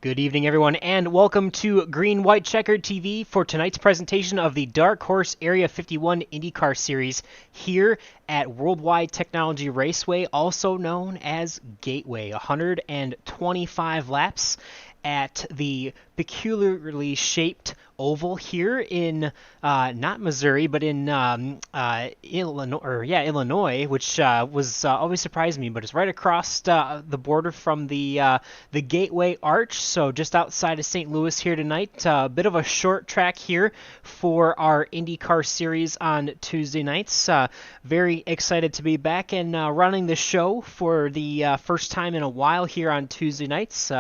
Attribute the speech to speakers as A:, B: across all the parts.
A: Good evening, everyone, and welcome to Green White Checkered TV for tonight's presentation of the Dark Horse Area 51 IndyCar Series here at Worldwide Technology Raceway, also known as Gateway. 125 laps at the peculiarly shaped oval here in not Missouri, but in Illinois, which was always surprised me. But it's right across the border from the Gateway Arch, so just outside of St. Louis here tonight. A bit of a short track here for our IndyCar series on Tuesday nights. Very excited to be back and running the show for the first time in a while here on Tuesday nights.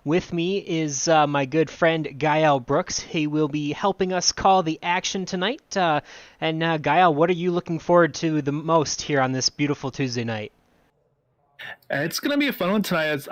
A: With me is my good friend Gael Brooks. He will be helping us call the action tonight. Gael, what are you looking forward to the most here on this beautiful Tuesday night?
B: It's going to be a fun one tonight.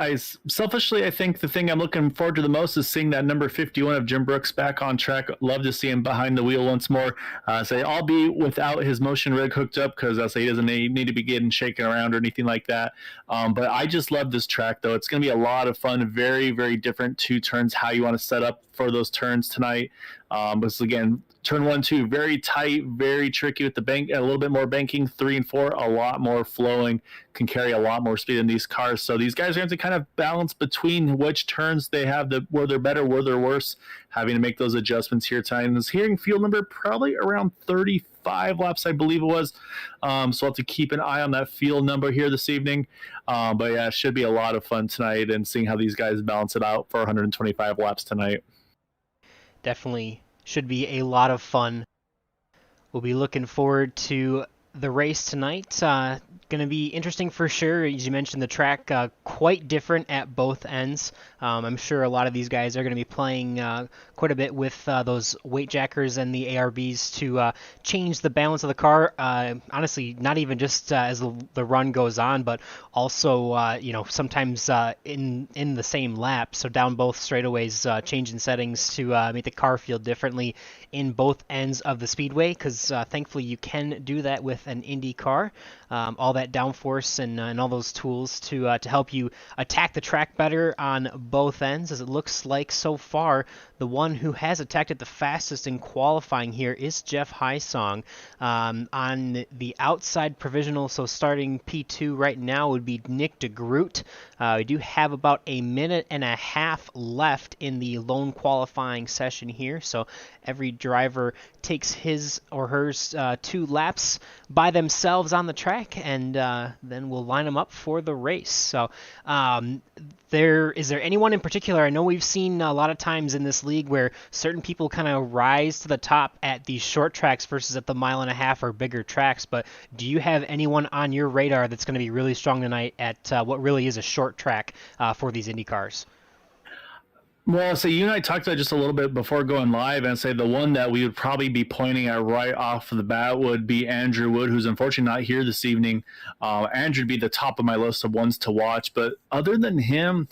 B: Selfishly, I think the thing I'm looking forward to the most is seeing that number 51 of Jim Brooks back on track. Love to see him behind the wheel once more. I'll be without his motion rig hooked up because he doesn't need to be getting shaken around or anything like that. But I just love this track, though. It's going to be a lot of fun. Very, very different two turns, how you want to set up for those turns tonight. But again, turn 1, 2, very tight, very tricky with the bank, a little bit more banking. 3 and 4, a lot more flowing, can carry a lot more speed in these cars. So these guys are going to kind of balance between which turns they have, where they're better, where they're worse, having to make those adjustments here tonight. And this hearing field number probably around 35 laps, I believe it was. So I'll have to keep an eye on that field number here this evening. But yeah, it should be a lot of fun tonight and seeing how these guys balance it out for 125 laps tonight.
A: Definitely should be a lot of fun. We'll be looking forward to the race tonight. Going to be interesting for sure. As you mentioned, the track quite different at both ends. I'm sure a lot of these guys are going to be playing quite a bit with those weight jackers and the ARBs to change the balance of the car. Honestly, not even just as the run goes on, but also sometimes in the same lap. So down both straightaways, changing settings to make the car feel differently in both ends of the speedway, because thankfully you can do that with an Indy car. All that downforce and all those tools to help you attack the track better on both ends, as it looks like so far the one who has attacked it the fastest in qualifying here is Jeff Hysong. On the outside provisional, so starting P2 right now would be Nick DeGroot. We do have about a minute and a half left in the lone qualifying session here, so every driver takes his or hers 2 laps by themselves on the track, and then we'll line them up for the race. So is there anyone in particular? I know we've seen a lot of times in this league where certain people kind of rise to the top at these short tracks versus at the mile-and-a-half or bigger tracks, but do you have anyone on your radar that's going to be really strong tonight at what really is a short track for these Indy cars?
B: Well, so you and I talked about just a little bit before going live, and say the one that we would probably be pointing at right off the bat would be Andrew Wood, who's unfortunately not here this evening. Andrew would be the top of my list of ones to watch, but other than him,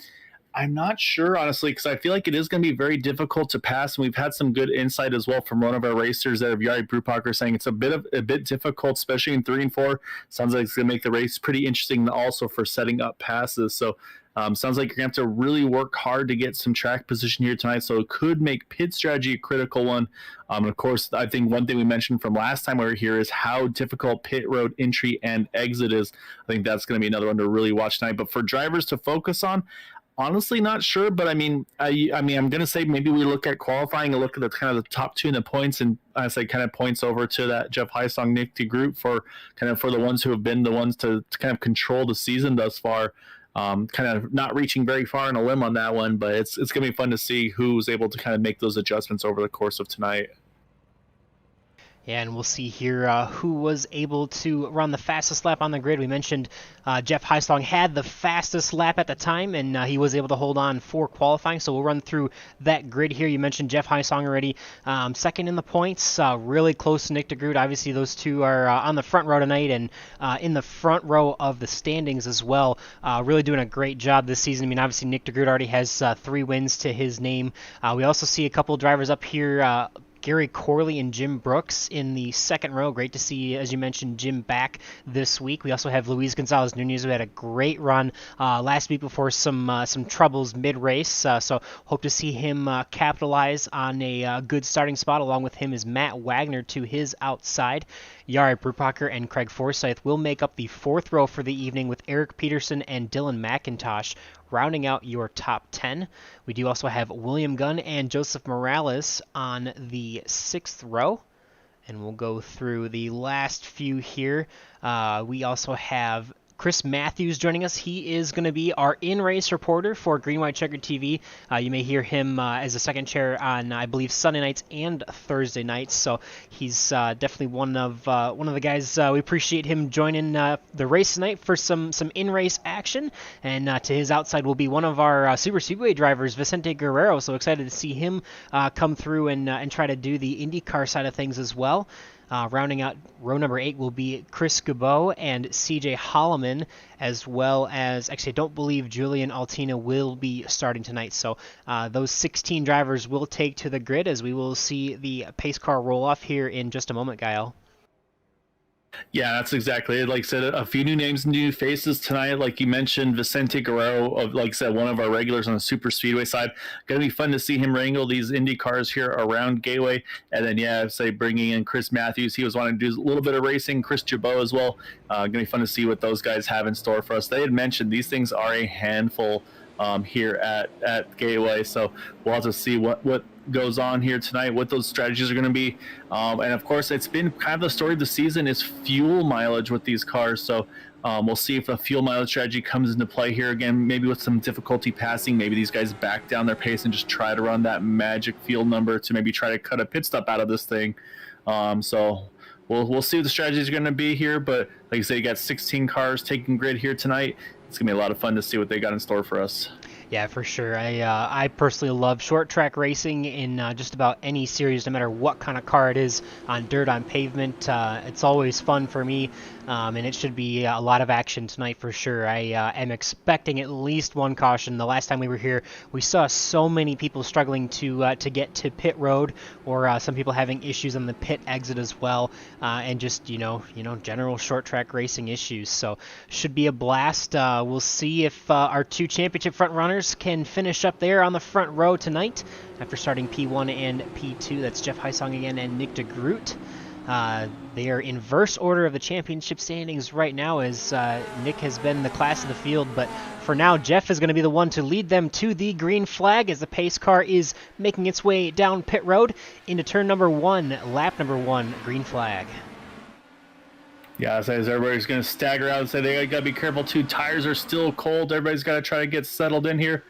B: I'm not sure, honestly, because I feel like it is going to be very difficult to pass, and we've had some good insight as well from one of our racers that have Yari Brupacher saying it's a bit difficult, especially in 3 and 4. Sounds like it's going to make the race pretty interesting also for setting up passes. So sounds like you're going to have to really work hard to get some track position here tonight, so it could make pit strategy a critical one. And of course, I think one thing we mentioned from last time we were here is how difficult pit road entry and exit is. I think that's going to be another one to really watch tonight. But for drivers to focus on, honestly, not sure, but I'm going to say maybe we look at qualifying and look at the kind of the top 2 in the points, and I say kind of points over to that Jeff Hysong, Nick DeGroot for the ones who have been the ones to kind of control the season thus far. Kind of not reaching very far on a limb on that one, but it's going to be fun to see who's able to kind of make those adjustments over the course of tonight.
A: Yeah, and we'll see here who was able to run the fastest lap on the grid. We mentioned Jeff Hysong had the fastest lap at the time, and he was able to hold on for qualifying. So we'll run through that grid here. You mentioned Jeff Hysong already. Second in the points, really close to Nick DeGroot. Obviously, those two are on the front row tonight and in the front row of the standings as well. Really doing a great job this season. I mean, obviously, Nick DeGroot already has 3 wins to his name. We also see a couple drivers up here Gary Corley and Jim Brooks in the second row. Great to see, as you mentioned, Jim back this week. We also have Luis Gonzalez Nunez, who had a great run last week before some troubles mid-race. So hope to see him capitalize on a good starting spot. Along with him is Matt Wagner to his outside. Jari Brubacher and Craig Forsyth will make up the fourth row for the evening, with Eric Peterson and Dylan McIntosh rounding out your top 10. We do also have William Gunn and Joseph Morales on the sixth row. And we'll go through the last few here. We also have Chris Matthews joining us. He is going to be our in-race reporter for Green White Checker TV. You may hear him as a second chair on, I believe, Sunday nights and Thursday nights. So he's definitely one of the guys. We appreciate him joining the race tonight for some in-race action. And to his outside will be one of our Super Speedway drivers, Vicente Guerrero. So excited to see him come through and try to do the IndyCar side of things as well. Rounding out row number 8 will be Chris Gabot and CJ Holloman, as well as, actually, I don't believe Julian Altina will be starting tonight. So those 16 drivers will take to the grid, as we will see the pace car roll off here in just a moment, Gael.
B: Yeah, that's exactly it. Like I said, a few new names, new faces tonight. Like you mentioned, Vicente Guerrero, like I said, one of our regulars on the Super Speedway side. Going to be fun to see him wrangle these Indy cars here around Gateway. And then, yeah, say bringing in Chris Matthews. He was wanting to do a little bit of racing. Chris Jabot as well. Going to be fun to see what those guys have in store for us. They had mentioned these things are a handful here at Gateway. So we'll have to see what goes on here tonight, what those strategies are going to be. And of course, it's been kind of the story of the season is fuel mileage with these cars. So we'll see if a fuel mileage strategy comes into play here again, maybe with some difficulty passing. Maybe these guys back down their pace and just try to run that magic fuel number to maybe try to cut a pit stop out of this thing. So we'll see what the strategies are going to be here. But like you say, you got 16 cars taking grid here tonight. It's going to be a lot of fun to see what they got in store for us.
A: Yeah, for sure. I personally love short track racing in just about any series, no matter what kind of car it is, on dirt, on pavement. It's always fun for me, and it should be a lot of action tonight for sure. I am expecting at least one caution. The last time we were here, we saw so many people struggling to get to pit road, or some people having issues on the pit exit as well, and just general short track racing issues. So should be a blast. We'll see if our two championship front runners can finish up there on the front row tonight after starting P1 and P2. That's Jeff Heisong again and Nick DeGroot. They are in inverse order of the championship standings right now, as Nick has been the class of the field, but for now Jeff is going to be the one to lead them to the green flag as the pace car is making its way down pit road into turn number 1, lap number 1, green flag.
B: Yeah, as everybody's going to stagger out and say they got to be careful too. Tires are still cold. Everybody's got to try to get settled in here.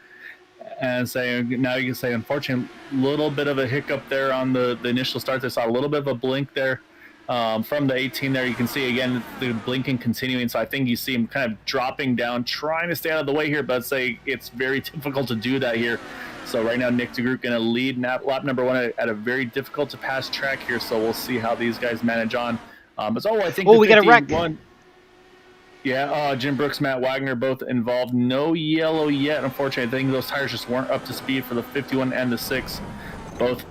B: And say now you can say, unfortunately, a little bit of a hiccup there on the initial start. They saw a little bit of a blink there from the 18 there. You can see, again, the blinking continuing. So I think you see him kind of dropping down, trying to stay out of the way here. But say it's very difficult to do that here. So right now, Nick DeGroot going to lead lap number 1 at a very difficult to pass track here. So we'll see how these guys manage on. I think
A: we got a wreck.
B: Yeah, Jim Brooks, Matt Wagner, both involved. No yellow yet, unfortunately. I think those tires just weren't up to speed for the 51 and the 6, both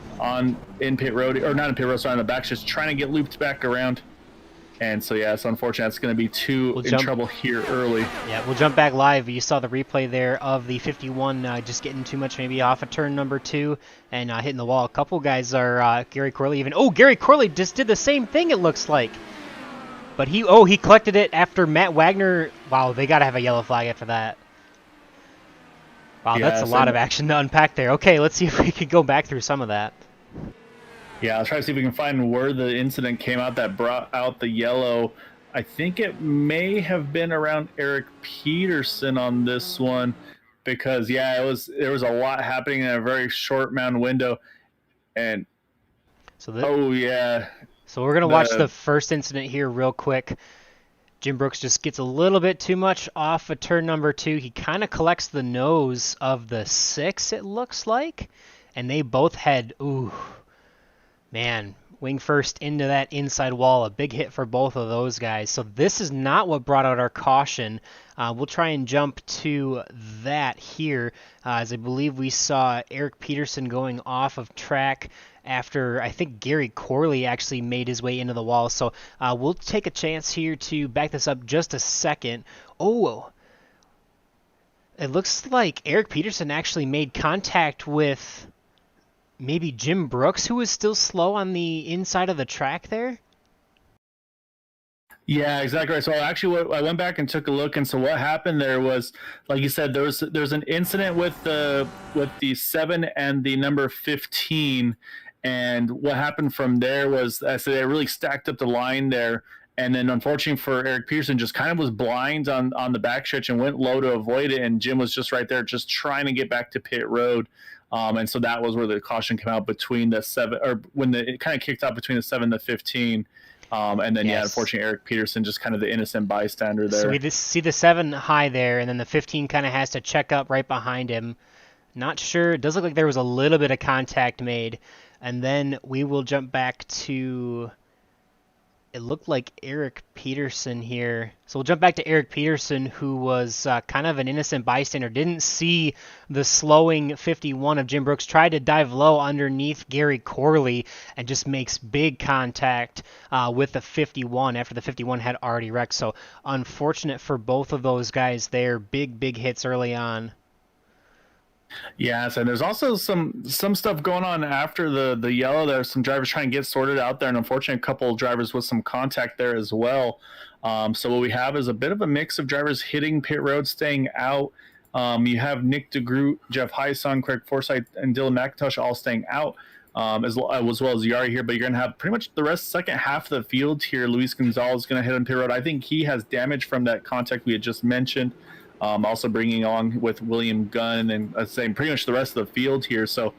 B: in pit road, or not in pit road, sorry, on the back, just trying to get looped back around. And so, yeah, it's unfortunate. It's going to be trouble here early.
A: Yeah, we'll jump back live. You saw the replay there of the 51 just getting too much, maybe off of turn number 2 and hitting the wall. A couple guys are, Gary Corley even. Oh, Gary Corley just did the same thing, it looks like. But he collected it after Matt Wagner. Wow, they got to have a yellow flag after that. Wow, yeah, that's a lot of action to unpack there. Okay, let's see if we can go back through some of that.
B: Yeah, I'll try to see if we can find where the incident came out that brought out the yellow. I think it may have been around Eric Peterson on this one because, yeah, there was a lot happening in a very short amount of window. And, yeah.
A: So we're going to watch the first incident here real quick. Jim Brooks just gets a little bit too much off of turn number 2. He kind of collects the nose of the 6, it looks like. And they both had, man, wing first into that inside wall. A big hit for both of those guys. So this is not what brought out our caution. We'll try and jump to that here, as I believe we saw Eric Peterson going off of track after I think Gary Corley actually made his way into the wall. So we'll take a chance here to back this up just a second. Oh, it looks like Eric Peterson actually made contact with maybe Jim Brooks, who was still slow on the inside of the track there.
B: Yeah, exactly right. So actually, I went back and took a look, and so what happened there was, like you said, there's an incident with the 7 and the number 15, and what happened from there was, I said, they really stacked up the line there, and then unfortunately for Eric Pearson, just kind of was blind on the backstretch and went low to avoid it, and Jim was just right there, just trying to get back to pit road. And so that was where the caution came out between the 7, or when it kind of kicked out between the 7 and the 15. And then, yeah, unfortunately, Eric Peterson, just kind of the innocent bystander there.
A: So we just see the 7 high there, and then the 15 kind of has to check up right behind him. Not sure. It does look like there was a little bit of contact made. And then we will jump back to, it looked like Eric Peterson here. So we'll jump back to Eric Peterson, who was kind of an innocent bystander. Didn't see the slowing 51 of Jim Brooks. Tried to dive low underneath Gary Corley and just makes big contact with the 51 after the 51 had already wrecked. So unfortunate for both of those guys there. Big hits early on.
B: Yes, and there's also some stuff going on after the yellow. There's some drivers trying to get sorted out there, and unfortunately, a couple of drivers with some contact there as well. So what we have is a bit of a mix of drivers hitting pit road, staying out. You have Nick DeGroot, Jeff Hyson, Craig Forsyth, and Dylan McIntosh all staying out, as well as Yari here. But you're going to have pretty much the second half of the field here. Luis Gonzalez is going to hit on pit road. I think he has damage from that contact we had just mentioned. Also bringing on with William Gunn and saying pretty much the rest of the field here. So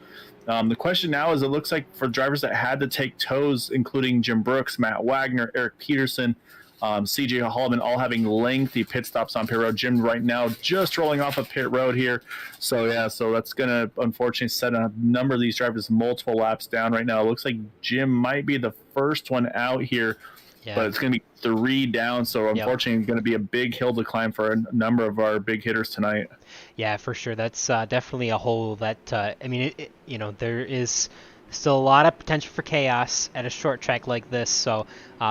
B: the question now is, it looks like for drivers that had to take tows, including Jim Brooks, Matt Wagner, Eric Peterson, CJ Holloman, all having lengthy pit stops on pit road. Jim right now just rolling off of pit road here. So yeah, so that's going to unfortunately set a number of these drivers multiple laps down right now. It looks like Jim might be the first one out here. Yeah. But it's going to be 3 down, so unfortunately it's going to be a big hill to climb for a number of our big hitters tonight.
A: Yeah, for sure. That's definitely a hole that, I mean, there is still a lot of potential for chaos at a short track like this, so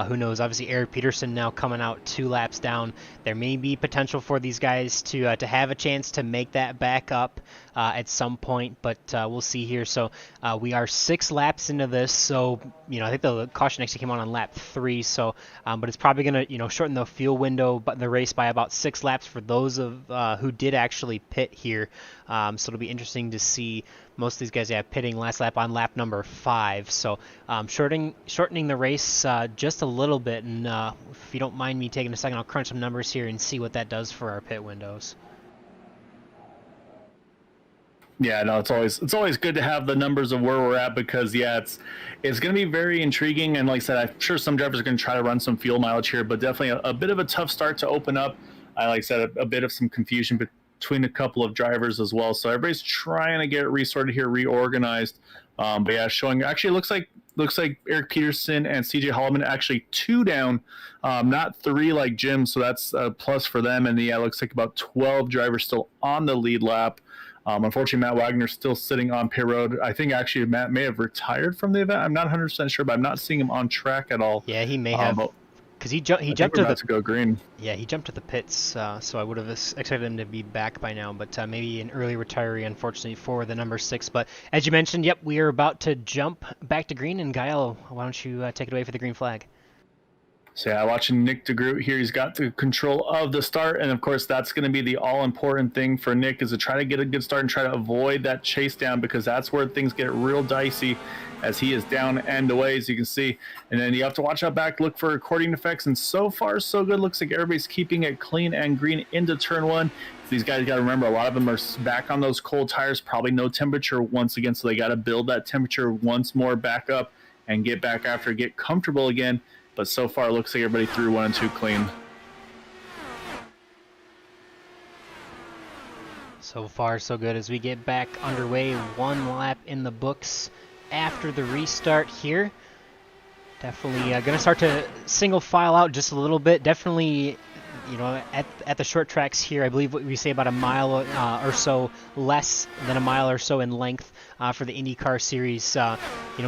A: who knows. Obviously, Eric Peterson now coming out 2 laps down. There may be potential for these guys to have a chance to make that back up at some point, but we'll see here. So we are 6 laps into this, so I think the caution actually came on lap 3, so but it's probably going to shorten the fuel window, but the race by about 6 laps for those of who did actually pit here. So it'll be interesting to see. Most of these guys pitting last lap on lap number 5, so shortening the race just a little bit. And if you don't mind me taking a second, I'll crunch some numbers here and see what that does for our pit windows.
B: Yeah, no, it's always good to have the numbers of where we're at, because it's going to be very intriguing. And like I said, I'm sure some drivers are going to try to run some fuel mileage here, but definitely a bit of a tough start to open up. Like I said, a bit of some confusion between a couple of drivers as well. So everybody's trying to get resorted here, reorganized. But yeah, actually looks like Eric Peterson and CJ Holloman actually 2 down, not 3 like Jim. So that's a plus for them. And yeah, it looks like about 12 drivers still on the lead lap. Unfortunately, Matt Wagner still sitting on pit road. I think actually Matt may have retired from the event. I'm not 100% sure, but I'm not seeing him on track at all.
A: Yeah, he may have. Because he jumped
B: to go green.
A: Yeah, he jumped to the pits, so I would have expected him to be back by now, but maybe an early retiree, unfortunately, for the number 6. But as you mentioned, yep, we are about to jump back to green, and Gael, why don't you take it away for the green flag?
B: So yeah, watching Nick DeGroot here, he's got the control of the start, and of course that's going to be the all-important thing for Nick, is to try to get a good start and try to avoid that chase down, because that's where things get real dicey, as he is down and away, as you can see. And then you have to watch out back, look for recording effects, and so far so good. Looks like everybody's keeping it clean and green into turn 1. These guys got to remember, a lot of them are back on those cold tires, probably no temperature once again, so they got to build that temperature once more back up and get back after, get comfortable again. But so far, it looks like everybody threw 1 and 2 clean.
A: So far, so good as we get back underway. 1 lap in the books after the restart here. Definitely going to start to single file out just a little bit. Definitely, at the short tracks here, I believe what we say about a mile or so less than a mile or so in length for the IndyCar series,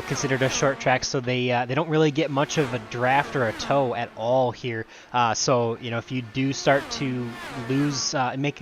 A: considered a short track. So they don't really get much of a draft or a tow at all here. So if you do start to lose, make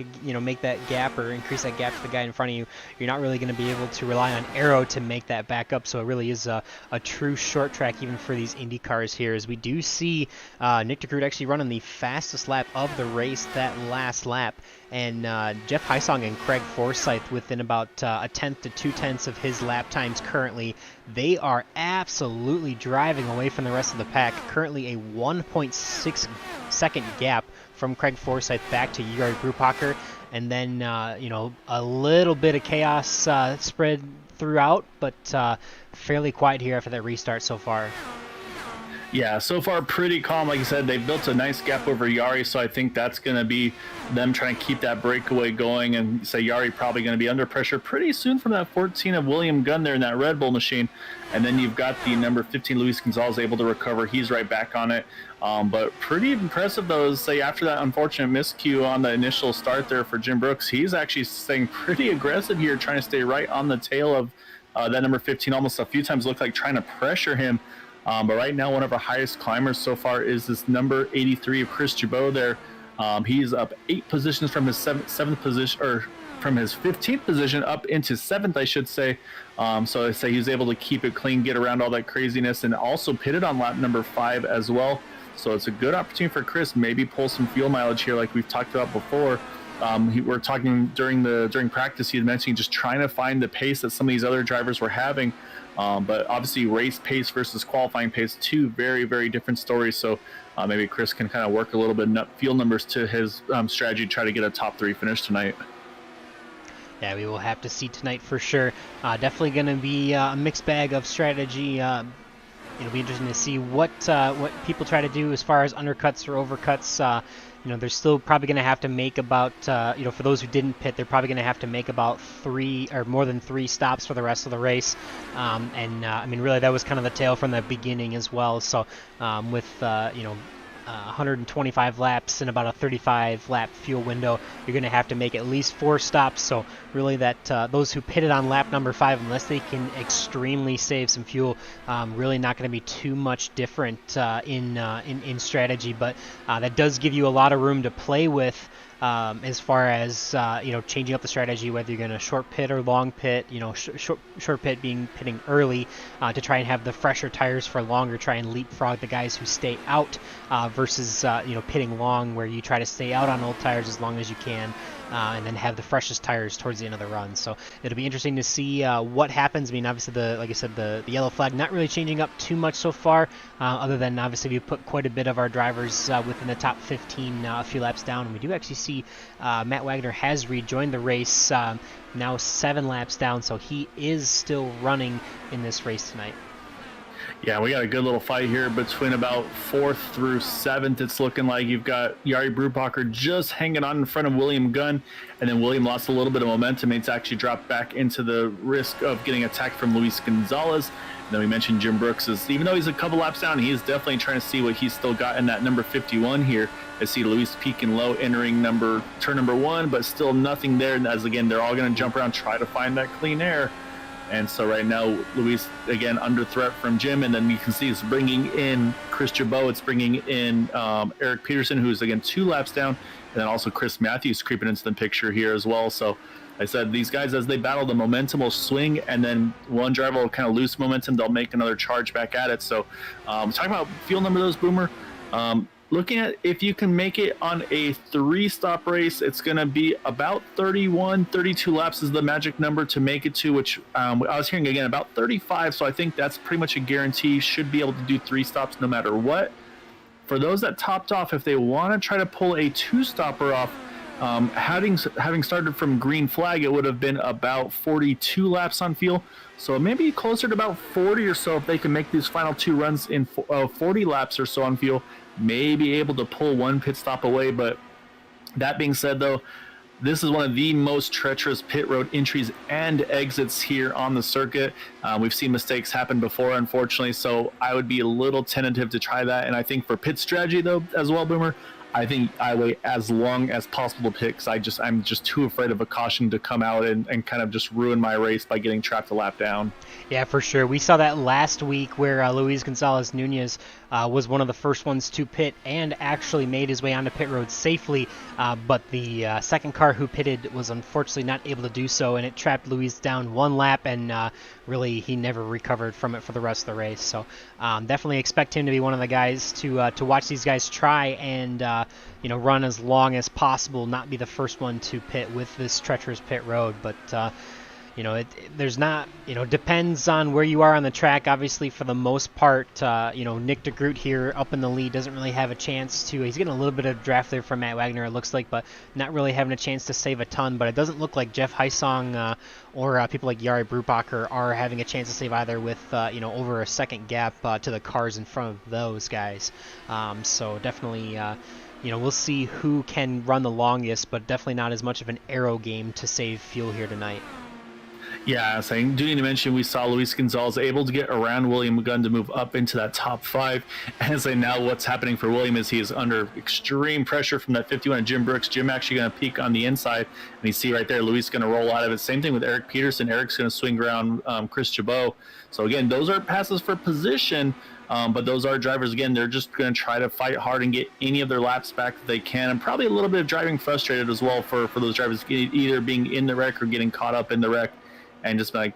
A: that gap or increase that gap to the guy in front of you, you're not really going to be able to rely on aero to make that back up. So it really is a true short track even for these Indy cars here, as we do see Nick DeGroot actually running the fastest lap of the race that last lap, and Jeff Heisong and Craig Forsyth within about a tenth to 2/10 of his lap times currently. They are absolutely driving away from the rest of the pack. Currently a 1.6 second gap from Craig Forsyth back to Yuri Brupacher, and then a little bit of chaos spread throughout, but fairly quiet here after that restart so far.
B: Yeah, so far pretty calm. Like you said, they've built a nice gap over Yari, so I think that's going to be them trying to keep that breakaway going, and say Yari probably going to be under pressure pretty soon from that 14 of William Gunn there in that Red Bull machine. And then you've got the number 15 Luis Gonzalez able to recover. He's right back on it. But pretty impressive, though, say after that unfortunate miscue on the initial start there for Jim Brooks, he's actually staying pretty aggressive here, trying to stay right on the tail of that number 15 almost a few times, looked like trying to pressure him. But right now, one of our highest climbers so far is this number 83 of Chris Jabot there. He's up 8 positions from his seventh position, or from his 15th position up into 7th, I should say. So I say he's able to keep it clean, get around all that craziness, and also pitted on lap number 5 as well. So it's a good opportunity for Chris, maybe pull some fuel mileage here like we've talked about before. We're talking during practice, he had mentioned just trying to find the pace that some of these other drivers were having. But obviously race pace versus qualifying pace, 2 very, very different stories. So maybe Chris can kind of work a little bit field numbers to his strategy to try to get a top 3 finish tonight.
A: Yeah, we will have to see tonight for sure. Definitely going to be a mixed bag of strategy. It'll be interesting to see what people try to do as far as undercuts or overcuts. They're still probably going to have to make about, for those who didn't pit, they're probably going to have to make about 3 or more than 3 stops for the rest of the race. Really, that was kind of the tale from the beginning as well. So with 125 laps and about a 35 lap fuel window, you're going to have to make at least 4 stops. So really that those who pitted on lap number 5, unless they can extremely save some fuel, really not going to be too much different in strategy, but that does give you a lot of room to play with as far as changing up the strategy, whether you're going to short pit or long pit. Short pit being pitting early to try and have the fresher tires for longer, try and leapfrog the guys who stay out versus pitting long, where you try to stay out on old tires as long as you can. And then have the freshest tires towards the end of the run. So it'll be interesting to see what happens. Obviously, like I said, the yellow flag not really changing up too much so far, other than obviously we put quite a bit of our drivers within the top 15 a few laps down. And we do actually see Matt Wagner has rejoined the race, now 7 laps down, so he is still running in this race tonight.
B: Yeah, we got a good little fight here between about 4th through 7th. It's looking like you've got Yari Brupacher just hanging on in front of William Gunn, and then William lost a little bit of momentum. It's actually dropped back into the risk of getting attacked from Luis Gonzalez. And then we mentioned Jim Brooks even though he's a couple laps down, he is definitely trying to see what he's still got in that number 51 here. I see Luis peaking low, entering turn number 1, but still nothing there. And as again, they're all going to jump around, try to find that clean air. And so right now, Luis, again, under threat from Jim. And then you can see it's bringing in Chris Jabot. It's bringing in Eric Peterson, who's, again, 2 laps down. And then also Chris Matthews creeping into the picture here as well. So I said these guys, as they battle, the momentum will swing. And then one driver will kind of lose momentum. They'll make another charge back at it. So talking about fuel number, those, Boomer. Looking at if you can make it on a 3-stop race, it's going to be about 31, 32 laps is the magic number to make it to, which I was hearing, again, about 35. So I think that's pretty much a guarantee. Should be able to do 3 stops no matter what. For those that topped off, if they want to try to pull a 2-stopper off, having started from green flag, it would have been about 42 laps on fuel. So maybe closer to about 40 or so if they can make these final 2 runs in 40 laps or so on fuel. May be able to pull 1 pit stop away. But that being said, though, This is one of the most treacherous pit road entries and exits here on the circuit. We've seen mistakes happen before, unfortunately, so I would be a little tentative to try that. And I think for pit strategy, though, as well, Boomer, I think I wait as long as possible to pit because I'm just too afraid of a caution to come out and kind of just ruin my race by getting trapped a lap down.
A: Yeah, for sure. We saw that last week where Luis Gonzalez Nunez was one of the first ones to pit and actually made his way onto pit road safely, but the second car who pitted was unfortunately not able to do so, and it trapped Luis down one lap, and really he never recovered from it for the rest of the race. So definitely expect him to be one of the guys to watch these guys try and run as long as possible, not be the first one to pit with this treacherous pit road, but there's not, depends on where you are on the track. Obviously, for the most part, Nick DeGroot here up in the lead doesn't really have a chance to. He's getting a little bit of draft there from Matt Wagner, it looks like, but not really having a chance to save a ton. But it doesn't look like Jeff Heisong or people like Jari Brubacher are having a chance to save either with, over a second gap to the cars in front of those guys. So definitely, we'll see who can run the longest, but definitely not as much of an aero game to save fuel here tonight.
B: Yeah, saying, do need to mention we saw Luis Gonzalez able to get around William Gunn to move up into that top 5. And say now what's happening for William is he is under extreme pressure from that 51 of Jim Brooks. Jim actually going to peak on the inside, and you see right there Luis going to roll out of it. Same thing with Eric Peterson. Eric's going to swing around Chris Chabot. So again, those are passes for position, but those are drivers. Again, they're just going to try to fight hard and get any of their laps back that they can, and probably a little bit of driving frustrated as well for those drivers, either being in the wreck or getting caught up in the wreck. And just like,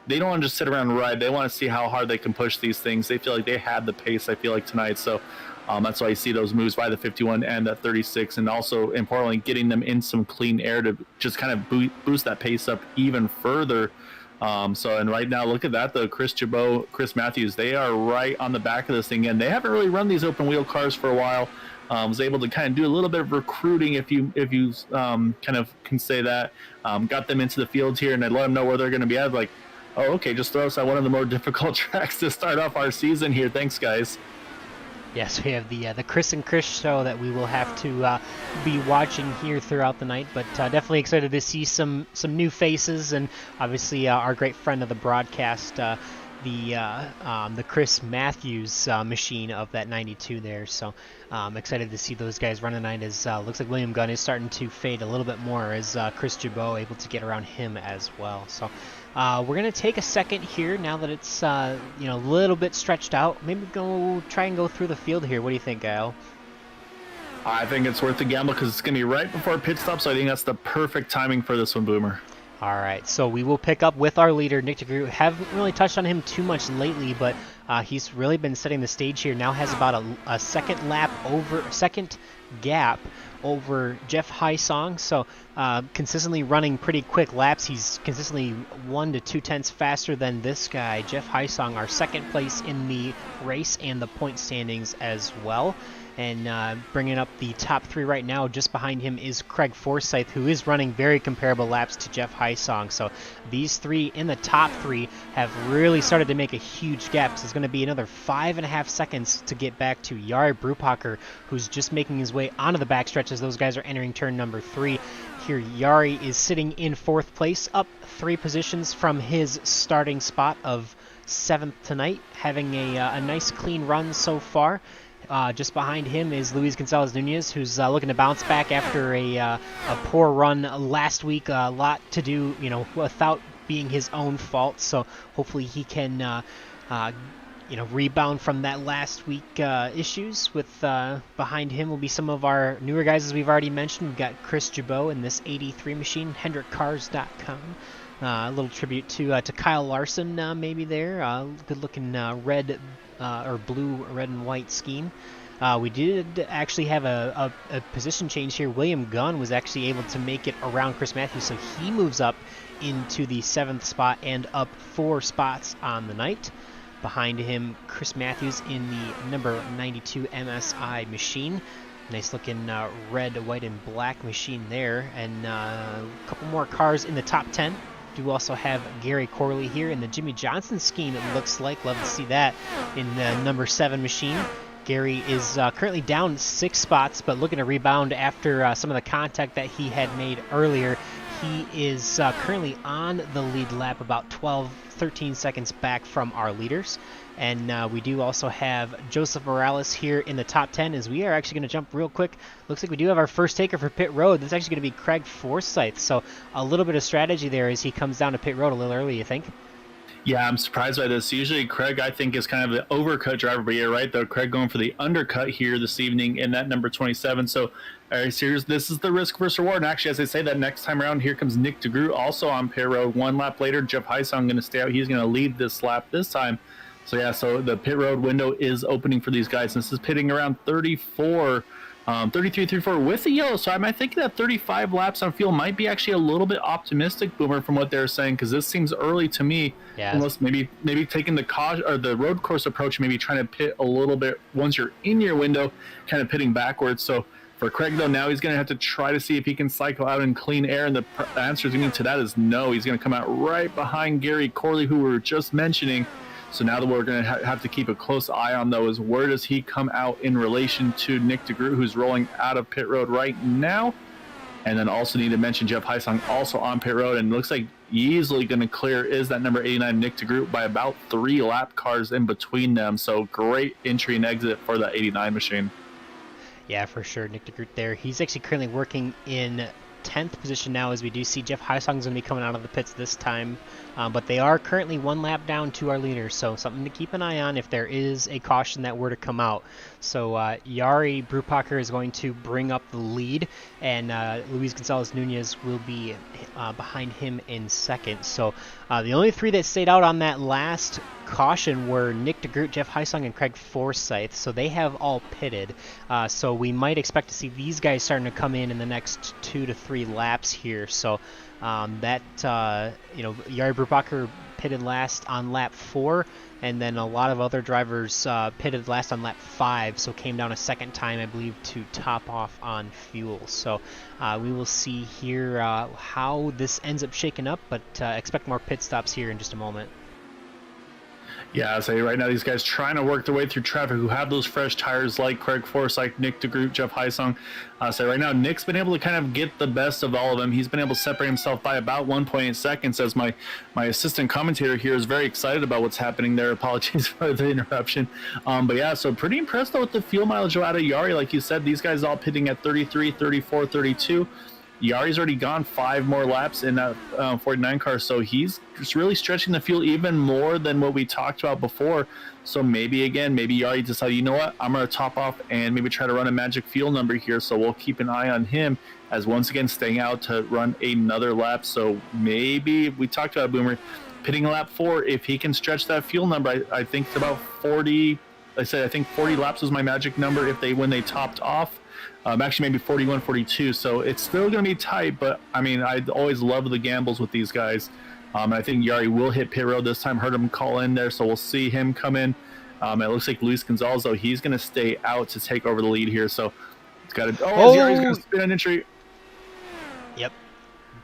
B: they don't want to just sit around and ride. They want to see how hard they can push these things. They feel like they had the pace, I feel like, tonight. So that's why you see those moves by the 51 and that 36. And also, importantly, getting them in some clean air to just kind of boost that pace up even further. And right now, look at that, though. Chris Chabot, Chris Matthews, they are right on the back of this thing. And they haven't really run these open wheel cars for a while. Was able to kind of do a little bit of recruiting, if you kind of can say that. Got them into the fields here, and I let them know where they're going to be at. Like, oh, okay, just throw us at one of the more difficult tracks to start off our season here. Thanks, guys.
A: Yes, we have the Chris and Chris show that we will have to be watching here throughout the night, but definitely excited to see some new faces, and obviously our great friend of the broadcast, the Chris Matthews machine of that 92 there. So excited to see those guys run tonight, as looks like William Gunn is starting to fade a little bit more, as Chris Chabot able to get around him as well. So we're going to take a second here now that it's a little bit stretched out. Maybe try and go through the field here. What do you think, Al?
B: I think it's worth the gamble because it's going to be right before pit stop, so I think that's the perfect timing for this one, Boomer.
A: All right, so we will pick up with our leader, Nick DeGroot. Haven't really touched on him too much lately, but he's really been setting the stage here. Now has about a second gap over Jeff Heisong, so consistently running pretty quick laps. He's consistently 1 to 2 tenths faster than this guy, Jeff Heisong, our second place in the race and the point standings as well. And bringing up the top 3 right now, just behind him is Craig Forsyth, who is running very comparable laps to Jeff Heisong. So these 3 in the top 3 have really started to make a huge gap. So it's going to be another 5.5 seconds to get back to Jari Brubacher, who's just making his way onto the backstretch as those guys are entering turn number 3. Here, Jari is sitting in 4th place, up 3 positions from his starting spot of 7th tonight, having a nice clean run so far. Just behind him is Luis Gonzalez Nunez, who's looking to bounce back after a poor run last week. A lot to do, without being his own fault. So hopefully he can, rebound from that last week issues. With behind him will be some of our newer guys, as we've already mentioned. We've got Chris Chabot in this 83 machine, HendrickCars.com. A little tribute to Kyle Larson, maybe there. Good-looking red or blue, red, and white scheme. We did actually have a position change here. William Gunn was actually able to make it around Chris Matthews, so he moves up into the 7th spot and up 4 spots on the night. Behind him, Chris Matthews in the number 92 MSI machine. Nice looking red, white, and black machine there. And a couple more cars in the top 10. Do also have Gary Corley here in the Jimmy Johnson scheme, it looks like. Love to see that in the number 7 machine. Gary is currently down 6 spots, but looking to rebound after some of the contact that he had made earlier. He is currently on the lead lap, about 13 seconds back from our leaders. And we do also have Joseph Morales here in the top 10, as we are actually going to jump real quick. Looks like we do have our first taker for pit road. That's actually going to be Craig Forsyth. So a little bit of strategy there as he comes down to pit road a little early, you think?
B: Yeah, I'm surprised by this. Usually Craig, I think, is kind of the overcut driver, but you're right, though. Craig going for the undercut here this evening in that number 27. So, all right, serious. This is the risk versus reward. And actually, as I say that, next time around, here comes Nick DeGroot, also on pit road. 1 lap later, Jeff Heisong going to stay out. He's going to lead this lap this time. So, yeah, so the pit road window is opening for these guys. This is pitting around 33, 34 with the yellow. So I think that 35 laps on fuel might be actually a little bit optimistic, Boomer, from what they're saying, because this seems early to me.
A: Yeah.
B: Unless maybe taking the or the road course approach, maybe trying to pit a little bit once you're in your window, kind of pitting backwards. So for Craig, though, now he's going to have to try to see if he can cycle out in clean air, and the answer to that is no. He's going to come out right behind Gary Corley, who we were just mentioning. So now that we're going to have to keep a close eye on, though, is where does he come out in relation to Nick DeGroot, who's rolling out of pit road right now. And then also need to mention Jeff Heisong also on pit road, and looks like easily going to clear is that number 89 Nick DeGroot by about 3 lap cars in between them. So great entry and exit for the 89 machine.
A: Yeah, for sure. Nick DeGroot there. He's actually currently working in 10th position now, as we do see Jeff Heisong is going to be coming out of the pits this time. But they are currently 1 lap down to our leaders, so something to keep an eye on if there is a caution that were to come out. So Yari Brupacher is going to bring up the lead, and Luis Gonzalez Nunez will be behind him in second. So the only 3 that stayed out on that last caution were Nick DeGroot, Jeff Heisong, and Craig Forsyth. So they have all pitted. So we might expect to see these guys starting to come in the next 2 to 3 laps here. So Yari Brubacher pitted last on lap 4, and then a lot of other drivers pitted last on lap 5, so came down a second time, I believe, to top off on fuel. So we will see here how this ends up shaking up, but expect more pit stops here in just a moment.
B: Yeah, so right now these guys trying to work their way through traffic who have those fresh tires like Craig Forsyth, Nick DeGroot, Jeff Heisong. So right now Nick's been able to kind of get the best of all of them. He's been able to separate himself by about 1.8 seconds, as my assistant commentator here is very excited about what's happening there. Apologies for the interruption. But yeah, so pretty impressed though with the fuel mileage out of Yari. Like you said, these guys all pitting at 33, 34, 32. Yari's already gone 5 more laps in that 49 car, so he's just really stretching the field even more than what we talked about before. So maybe Yari decided, you know what, I'm going to top off and maybe try to run a magic fuel number here. So we'll keep an eye on him as once again staying out to run another lap. So maybe we talked about Boomer pitting lap 4. If he can stretch that fuel number, I think it's about 40. I think 40 laps was my magic number when they topped off. Actually, maybe 41, 42. So it's still going to be tight, but I mean, I always love the gambles with these guys. I think Yari will hit pit road this time. Heard him call in there, so we'll see him come in. It looks like Luis Gonzalez, though, he's going to stay out to take over the lead here. So it's got to. Yari's going to spin an entry.
A: Yep.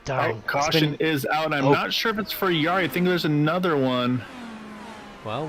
A: Darn.
B: Caution is out. And I'm not sure if it's for Yari. I think there's another one.
A: Well,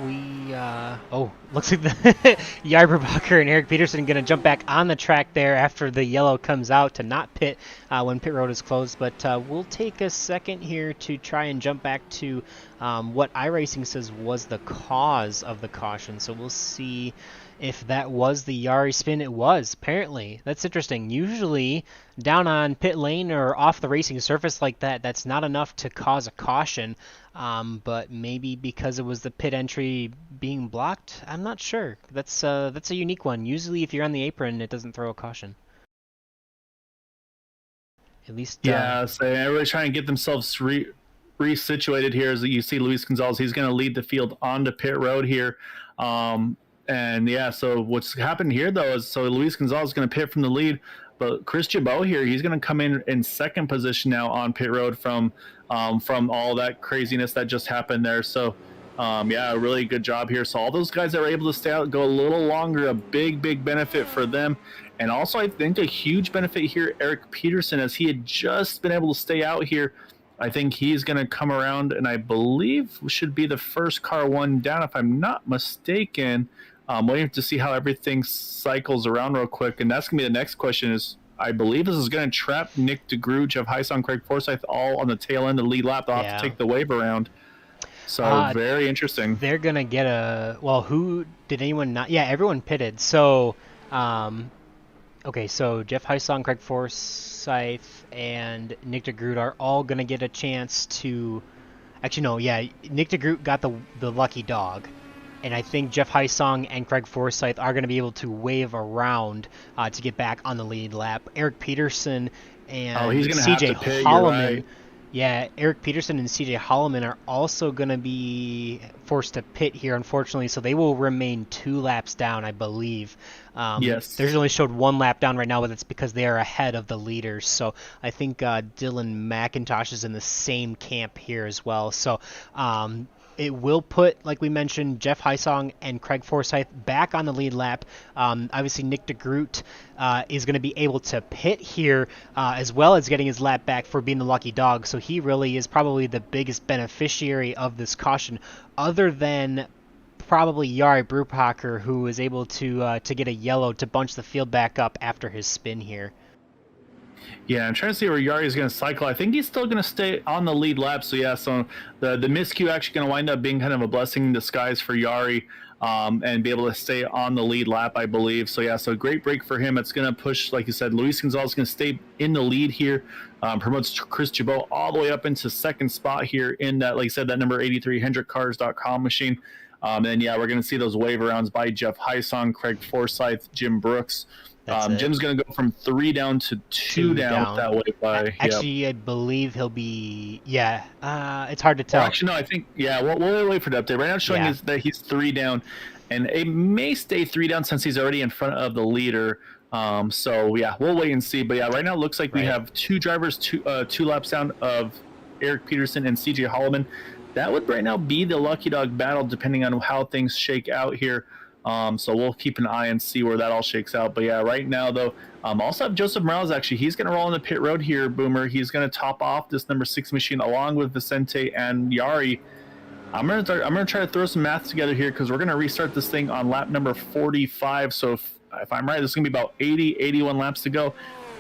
A: looks like Yari Brubacher and Eric Peterson going to jump back on the track there after the yellow comes out to not pit when pit road is closed. But we'll take a second here to try and jump back to what iRacing says was the cause of the caution. So we'll see if that was the Yari spin. It was, apparently. That's interesting. Usually down on pit lane or off the racing surface like that, that's not enough to cause a caution. But maybe because it was the pit entry being blocked, I'm not sure. That's a unique one. Usually if you're on the apron, it doesn't throw a caution. At least
B: yeah, so everybody's trying to get themselves resituated here. As you see Luis Gonzalez, he's going to lead the field onto pit road here. And yeah, so what's happened here though is Luis Gonzalez is going to pit from the lead, but Chris Jabot here, he's going to come in second position now on pit road from all that craziness that just happened there. So yeah, a really good job here. So all those guys that were able to stay out, go a little longer, a big benefit for them. And also I think a huge benefit here, Eric Peterson, as he had just been able to stay out here. I think he's going to come around, and I believe should be the first car one down, if I'm not mistaken. Waiting to see how everything cycles around real quick. And that's going to be the next question is, I believe this is going to trap Nick DeGroot, Jeff Heisong, Craig Forsyth all on the tail end of the lead lap. They'll have to take the wave around. So very interesting.
A: They're going to get a... Well, who... Did anyone not... Yeah, everyone pitted. So, okay, so Jeff Heisong, Craig Forsyth, and Nick DeGroot are all going to get a chance to... Actually, no, yeah, Nick DeGroot got the lucky dog. And I think Jeff Heisong and Craig Forsyth are going to be able to wave around to get back on the lead lap. Eric Peterson and CJ Holloman. Right. Yeah, Eric Peterson and CJ Holloman are also going to be forced to pit here, unfortunately, so they will remain 2 laps down, I believe.
B: Yes.
A: There's only showed 1 lap down right now, but it's because they are ahead of the leaders. So I think Dylan McIntosh is in the same camp here as well. So it will put, like we mentioned, Jeff Heisong and Craig Forsyth back on the lead lap. Obviously, Nick DeGroot is going to be able to pit here as well as getting his lap back for being the lucky dog. So he really is probably the biggest beneficiary of this caution, other than probably Jari Brupacher, who was able to get a yellow to bunch the field back up after his spin here.
B: Yeah, I'm trying to see where Jari is going to cycle. I think he's still going to stay on the lead lap. So, yeah, so the miscue actually going to wind up being kind of a blessing in disguise for Jari and be able to stay on the lead lap, I believe. So, yeah, so great break for him. It's going to push, like you said, Luis Gonzalez is going to stay in the lead here. Promotes Chris Jabot all the way up into second spot here in that, like I said, that number 83 HendrickCars.com machine. And, yeah, we're going to see those wave arounds by Jeff Heisong, Craig Forsyth, Jim Brooks. Jim's going to go from 3 down to 2 down that way by.
A: Actually, I believe he'll be. Yeah, it's hard to tell.
B: Well, actually, no, I think. Yeah, we'll wait for the update. Right now, it's showing is that he's 3 down, and it may stay 3 down since he's already in front of the leader. So yeah, we'll wait and see. But yeah, right now it looks like we have 2 drivers, 2 laps down of Eric Peterson and CJ Holloman. That would right now be the lucky dog battle, depending on how things shake out here. So we'll keep an eye and see where that all shakes out. But yeah, right now though, also have Joseph Morales. Actually, he's going to roll in the pit road here, Boomer. He's going to top off this number 6 machine along with Vicente and Jari. I'm going to try to throw some math together here because we're going to restart this thing on lap number 45. So if I'm right, there's going to be about 81 laps to go.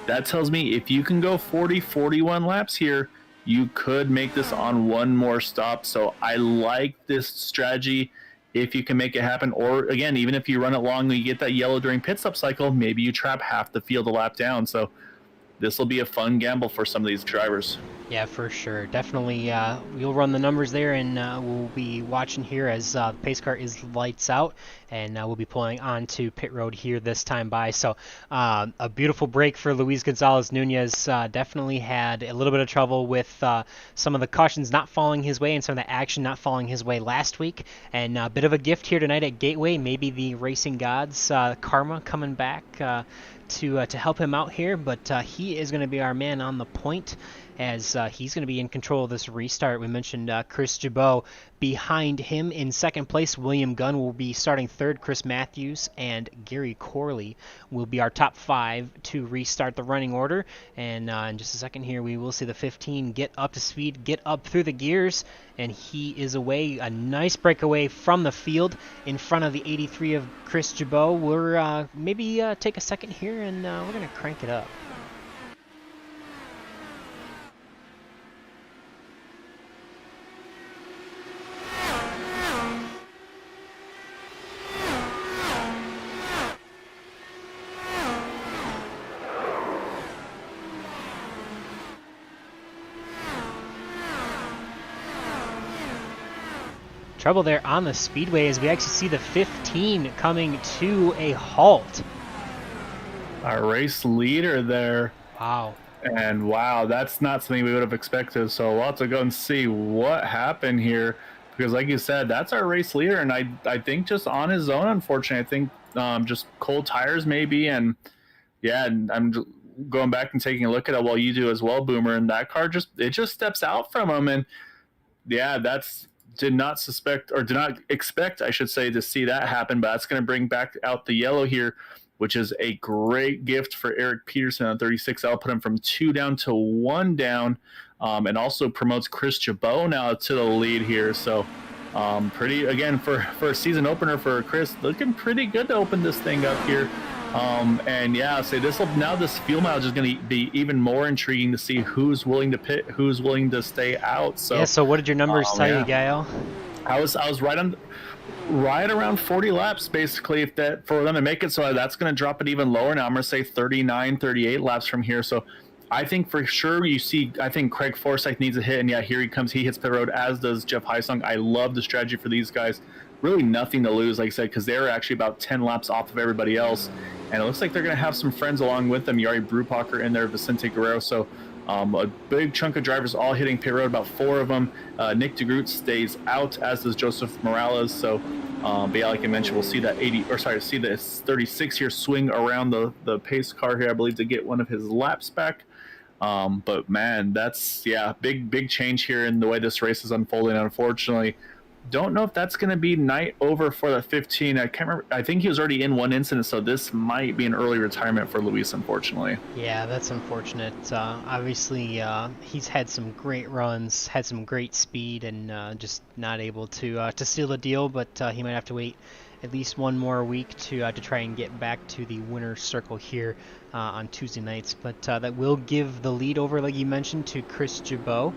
B: That tells me if you can go 41 laps here, you could make this on 1 more stop. So I like this strategy. If you can make it happen, or again, even if you run it long and you get that yellow during pit stop cycle, maybe you trap half the field a lap down. So this will be a fun gamble for some of these drivers.
A: Yeah, for sure. Definitely, we'll run the numbers there, and we'll be watching here as the pace car is lights out, and we'll be pulling onto pit road here this time by. So a beautiful break for Luis Gonzalez Nunez. Definitely had a little bit of trouble with some of the cautions not falling his way and some of the action not falling his way last week. And a bit of a gift here tonight at Gateway. Maybe the racing gods, karma coming back to help him out here, but he is going to be our man on the point, as he's going to be in control of this restart. We mentioned Chris Jabot behind him in second place. William Gunn will be starting third. Chris Matthews and Gary Corley will be our top 5 to restart the running order. And in just a second here, we will see the 15 get up to speed, get up through the gears, and he is away. A nice breakaway from the field in front of the 83 of Chris Jabot. We're maybe take a second here, and we're going to crank it up. Trouble there on the speedway as we actually see the 15 coming to a halt.
B: Our race leader there.
A: Wow.
B: And wow, that's not something we would have expected. So we'll have to go and see what happened here. Because like you said, that's our race leader. And I think just on his own, unfortunately, I think just cold tires maybe. And yeah, I'm going back and taking a look at it while you do as well, Boomer. And that car just steps out from him. And yeah, did not expect, I should say, to see that happen, but that's going to bring back out the yellow here, which is a great gift for Eric Peterson on 36. I'll put him from 2 down to 1 down, and also promotes Chris Jabot now to the lead here. So Pretty, again, for a season opener for Chris, looking pretty good to open this thing up here. And yeah, so this fuel mileage is going to be even more intriguing to see who's willing to pit, who's willing to stay out. So
A: yeah. So what did your numbers tell you, Gael?
B: I was right around 40 laps basically if that for them to make it. So that's going to drop it even lower. Now I'm going to say 39, 38 laps from here. So I think for sure I think Craig Forsyth needs a hit, and yeah, here he comes. He hits pit road, as does Jeff Heisung. I love the strategy for these guys. Really nothing to lose, like I said, because they're actually about 10 laps off of everybody else. And it looks like they're going to have some friends along with them. Yari Brupacher in there, Vicente Guerrero. So a big chunk of drivers all hitting pit road, about 4 of them. Nick DeGroot stays out, as does Joseph Morales. So, but yeah, like I mentioned, we'll see that 36 here swing around the pace car here, I believe, to get one of his laps back. But man, that's big change here in the way this race is unfolding. Unfortunately, don't know if that's going to be night over for the 15. I can't remember. I think he was already in one incident, so this might be an early retirement for Luis, unfortunately.
A: Yeah, that's unfortunate. Obviously, he's had some great runs, had some great speed, and just not able to seal the deal. But he might have to wait at least one more week to try and get back to the winner's circle here on Tuesday nights. But that will give the lead over, like you mentioned, to Chris Jabot.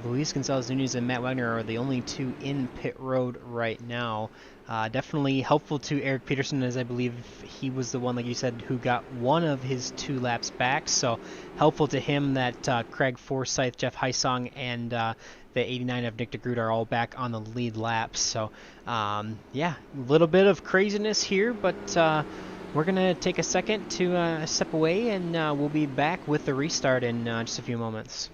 A: Luis Gonzalez Nunez and Matt Wagner are the only 2 in pit road right now. Definitely helpful to Eric Peterson, as I believe he was the one, like you said, who got one of his 2 laps back. So helpful to him that Craig Forsyth, Jeff Heisung, and the 89 of Nick DeGroot are all back on the lead laps. So yeah, a little bit of craziness here, but we're going to take a second to step away, and we'll be back with the restart in just a few moments.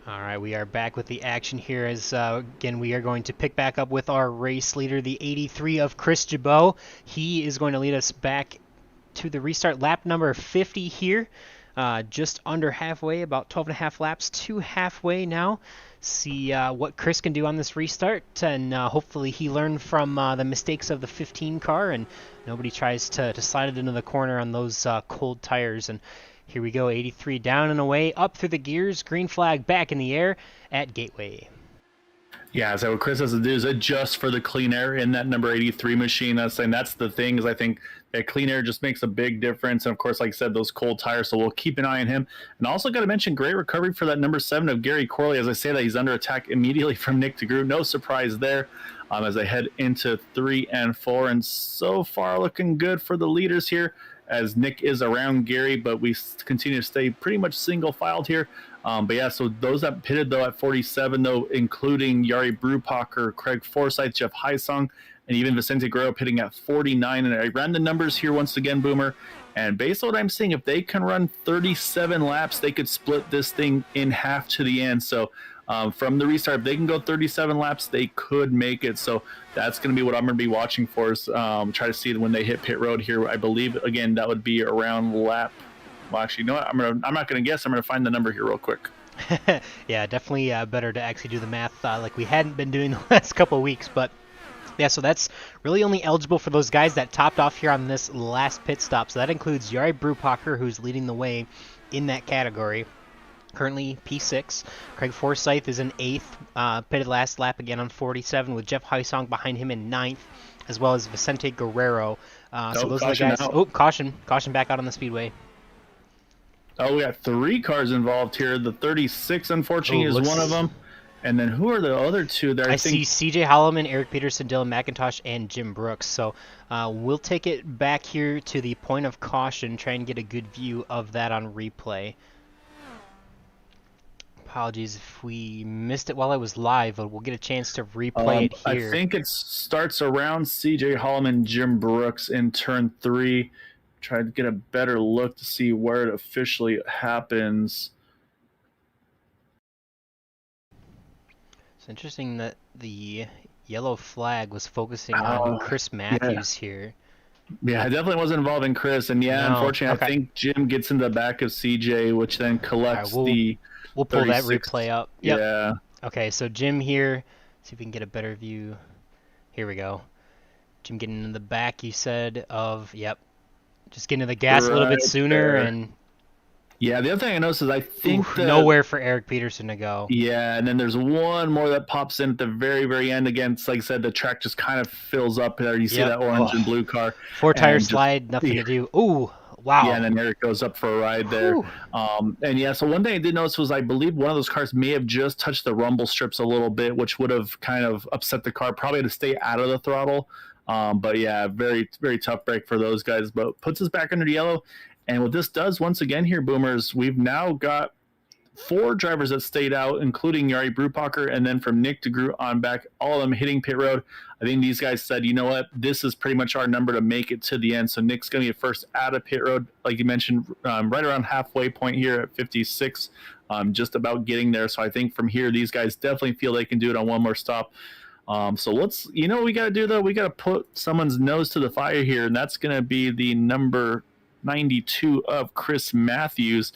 A: All right, we are back with the action here as, again, we are going to pick back up with our race leader, the 83 of Chris Jabot. He is going to lead us back to the restart, lap number 50 here. Just under halfway, about 12 and a half laps to halfway now. See what Chris can do on this restart, and hopefully he learned from the mistakes of the 15 car, and nobody tries to slide it into the corner on those cold tires. And here we go, 83 down and away, up through the gears, green flag back in the air at Gateway.
B: Yeah, so what Chris has to do is adjust for the clean air in that number 83 machine. That's the thing is I think that clean air just makes a big difference. And of course, like I said, those cold tires. So we'll keep an eye on him. And also got to mention great recovery for that number 7 of Gary Corley. As I say that, he's under attack immediately from Nick DeGroot. No surprise there as they head into 3 and 4. And so far looking good for the leaders here as Nick is around Gary, but we continue to stay pretty much single filed here. But yeah, so those that pitted though at 47 though, including Yari Brupacher, Craig Forsyth, Jeff Heisong, and even Vicente Guerrero pitting at 49. And I ran the numbers here once again, Boomer. And based on what I'm seeing, if they can run 37 laps, they could split this thing in half to the end. So from the restart, if they can go 37 laps, they could make it. So that's going to be what I'm going to be watching for is try to see when they hit pit road here. I believe, again, that would be around lap. Well, actually, you know what? I'm not going to guess. I'm going to find the number here real quick.
A: Yeah, definitely better to actually do the math like we hadn't been doing the last couple of weeks. But yeah, so that's really only eligible for those guys that topped off here on this last pit stop. So that includes Yari Brupacher, who's leading the way in that category. Currently P6. Craig Forsyth is in 8th, pitted last lap again on 47, with Jeff Heisong behind him in 9th, as well as Vicente Guerrero. So those are the guys. Oh, caution back out on the speedway.
B: Oh, we got 3 cars involved here. The 36, unfortunately, is one of them. And then who are the other 2 there?
A: I see CJ Holloman, Eric Peterson, Dylan McIntosh, and Jim Brooks. So we'll take it back here to the point of caution, try and get a good view of that on replay. Apologies if we missed it while I was live, but we'll get a chance to replay it here.
B: I think it starts around CJ Holloman, Jim Brooks in turn 3. Try to get a better look to see where it officially happens.
A: It's interesting that the yellow flag was focusing on Chris Matthews here.
B: Yeah, it definitely wasn't involving Chris. And yeah, unfortunately, I think Jim gets in the back of CJ, which then collects the
A: We'll pull 36. That replay up. Yep.
B: Yeah.
A: Okay, so Jim here. See if we can get a better view. Here we go. Jim getting in the back, you said, of, yep. Just getting to the gas a little bit sooner.
B: There.
A: And
B: yeah, the other thing I noticed is I think
A: nowhere for Eric Peterson to go.
B: Yeah, and then there's one more that pops in at the very, very end. Again, it's like I said, the track just kind of fills up there. You see that orange and blue car.
A: 4-tire slide, nothing to do. Ooh, wow.
B: Yeah, and then Eric goes up for a ride there. And yeah, so one thing I did notice was I believe one of those cars may have just touched the rumble strips a little bit, which would have kind of upset the car. Probably had to stay out of the throttle. But yeah, very, very tough break for those guys. But puts us back under the yellow. And what this does once again here, Boomers, we've now got 4 drivers that stayed out, including Yari Brupacher, and then from Nick DeGroot on back, all of them hitting pit road. I think these guys said, you know what, this is pretty much our number to make it to the end. So Nick's going to get first out of pit road, like you mentioned, right around halfway point here at 56, just about getting there. So I think from here, these guys definitely feel they can do it on one more stop. So let's, you know what we got to do, though? We got to put someone's nose to the fire here, and that's going to be the number 92 of Chris Matthews,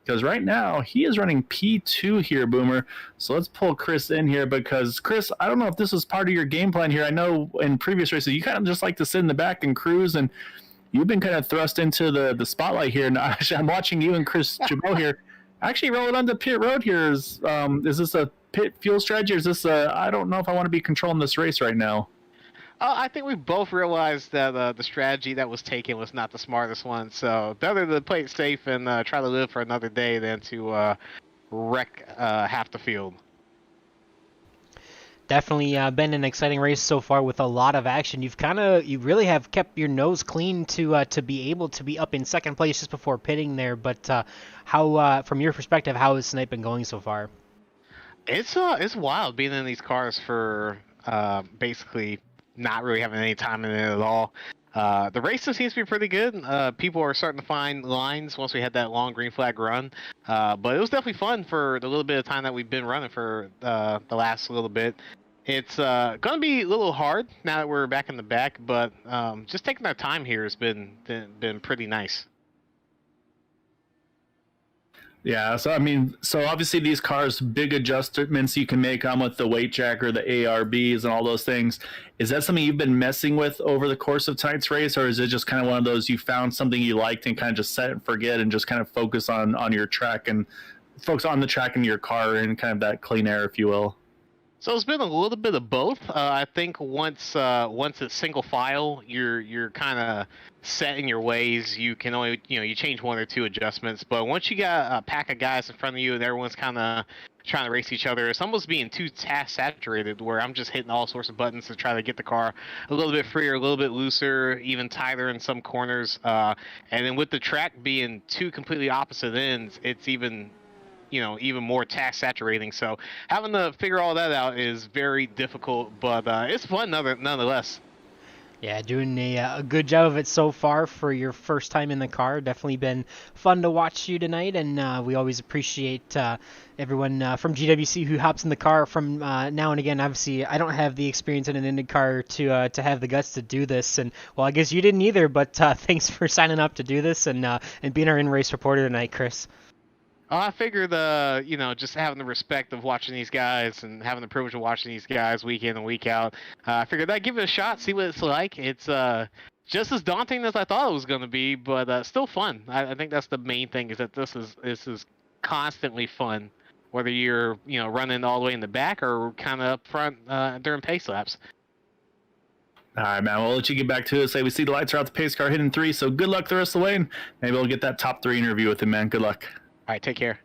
B: because right now he is running P2 here, Boomer. So let's pull Chris in here because, Chris, I don't know if this was part of your game plan here. I know in previous races you kind of just like to sit in the back and cruise, and you've been kind of thrust into the spotlight here. And actually, I'm watching you and Chris Chabot here actually rolling onto pit road here. Is this a pit fuel strategy, or is this I don't know if I want to be controlling this race right now?
C: I think we both realized that the strategy that was taken was not the smartest one. So better to play it safe and try to live for another day than to wreck half the field.
A: Definitely been an exciting race so far with a lot of action. You really have kept your nose clean to be able to be up in second place just before pitting there. But how, from your perspective, how has Snipe been going so far?
C: It's wild being in these cars for basically not really having any time in it at all. The race seems to be pretty good. People are starting to find lines once we had that long green flag run. But it was definitely fun for the little bit of time that we've been running for the last little bit. It's going to be a little hard now that we're back in the back, but just taking our time here has been pretty nice.
B: Yeah, so I mean, so obviously these cars, big adjustments you can make on with the weight jacker, the ARBs, and all those things. Is that something you've been messing with over the course of tonight's race, or is it just kind of one of those you found something you liked and kind of just set and forget and just kind of focus on your track and focus on the track and your car and kind of that clean air, if you will?
C: So it's been a little bit of both. I think once it's single file, you're kind of set in your ways. You can only you change one or two adjustments. But once you got a pack of guys in front of you and everyone's kind of trying to race each other, it's almost being too task saturated. Where I'm just hitting all sorts of buttons to try to get the car a little bit freer, a little bit looser, even tighter in some corners. And then with the track being two completely opposite ends, it's even more task saturating. So having to figure all that out is very difficult, but it's fun nonetheless.
A: Yeah, doing a good job of it so far for your first time in the car. Definitely been fun to watch you tonight, and we always appreciate everyone from GWC who hops in the car from now and again. Obviously, I don't have the experience in an Indy car to have the guts to do this, and well, I guess you didn't either. But thanks for signing up to do this and being our in-race reporter tonight, Chris.
C: I figured, just having the respect of watching these guys and having the privilege of watching these guys week in and week out, I figured I'd give it a shot, see what it's like. It's just as daunting as I thought it was going to be, but still fun. I think that's the main thing, is that this is constantly fun, whether you're running all the way in the back or kind of up front during pace laps.
B: All right, man. We'll let you get back to it. Say we see the lights are out, the pace car hitting 3. So good luck the rest of the way, and maybe we'll get that top 3 interview with him, man. Good luck.
C: All right, take care.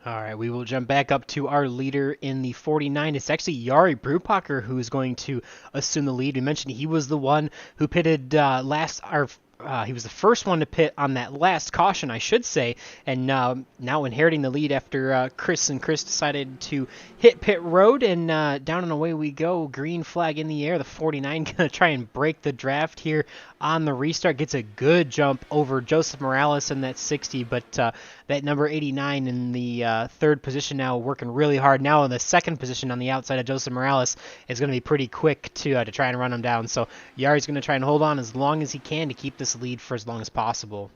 A: All right, we will jump back up to our leader in the 49. It's actually Jari Brupacher who is going to assume the lead. We mentioned he was the one who pitted he was the first one to pit on that last caution, I should say, and now inheriting the lead after Chris decided to hit pit road, and down and away we go. Green flag in the air. The 49 going to try and break the draft here on the restart. Gets a good jump over Joseph Morales in that 60, but that number 89 in the third position now working really hard. Now in the second position on the outside of Joseph Morales is going to be pretty quick to try and run him down. So Yari's going to try and hold on as long as he can to keep this lead for as long as possible.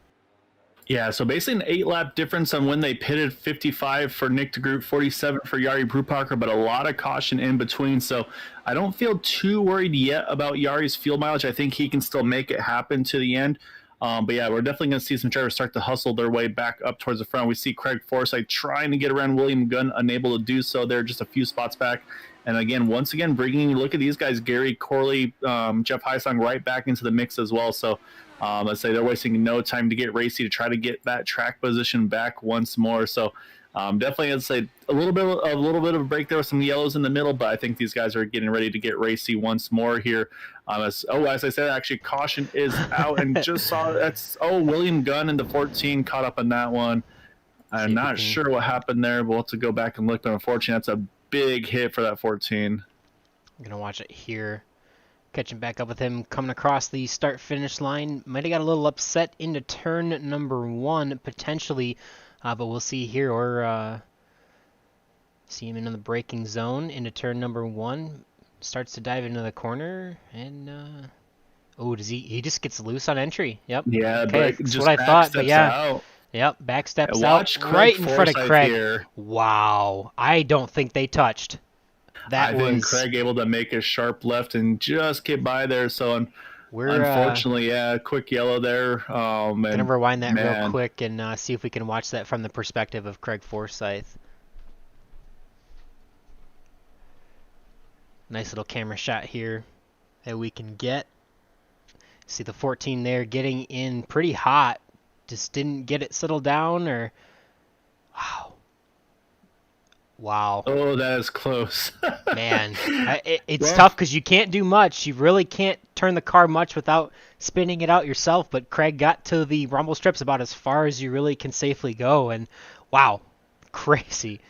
B: Yeah, so basically an 8-lap difference on when they pitted. 55 for Nick DeGroot, 47 for Jari Brupacher, but a lot of caution in between. So I don't feel too worried yet about Yari's field mileage. I think he can still make it happen to the end. But yeah, we're definitely going to see some drivers start to hustle their way back up towards the front. We see Craig Forsyth trying to get around William Gunn, unable to do so. They're just a few spots back. And again, once again, bringing, look at these guys, Gary Corley, Jeff Heisong right back into the mix as well. So let's say they're wasting no time to get racy to try to get that track position back once more. So definitely, I'd say a little bit of a break there with some yellows in the middle, but I think these guys are getting ready to get racy once more here. As I said, actually caution is out, and just saw William Gunn in the 14 caught up on that one. I'm not sure what happened there, but we'll have to go back and look. But unfortunately, that's a big hit for that 14.
A: I'm gonna watch it here. Catching back up with him coming across the start-finish line. Might have got a little upset into turn number 1 potentially. But we'll see here, or see him into the braking zone into turn number 1. Starts to dive into the corner, and does he just gets loose on entry? Yep.
B: Yeah,
A: okay, that's what I thought. But yeah, out. Yep, back steps out right in front of Craig. Here. Wow, I don't think they touched.
B: I think Craig able to make a sharp left and just get by there. So. Unfortunately, quick yellow there.
A: Gonna rewind that real quick and see if we can watch that from the perspective of Craig Forsyth. Nice little camera shot here that we can get. See the 14 there getting in pretty hot. Just didn't get it settled down, or wow.
B: Oh, that is close.
A: Man, it's tough because you can't do much. You really can't turn the car much without spinning it out yourself. But Craig got to the rumble strips about as far as you really can safely go. And wow, crazy.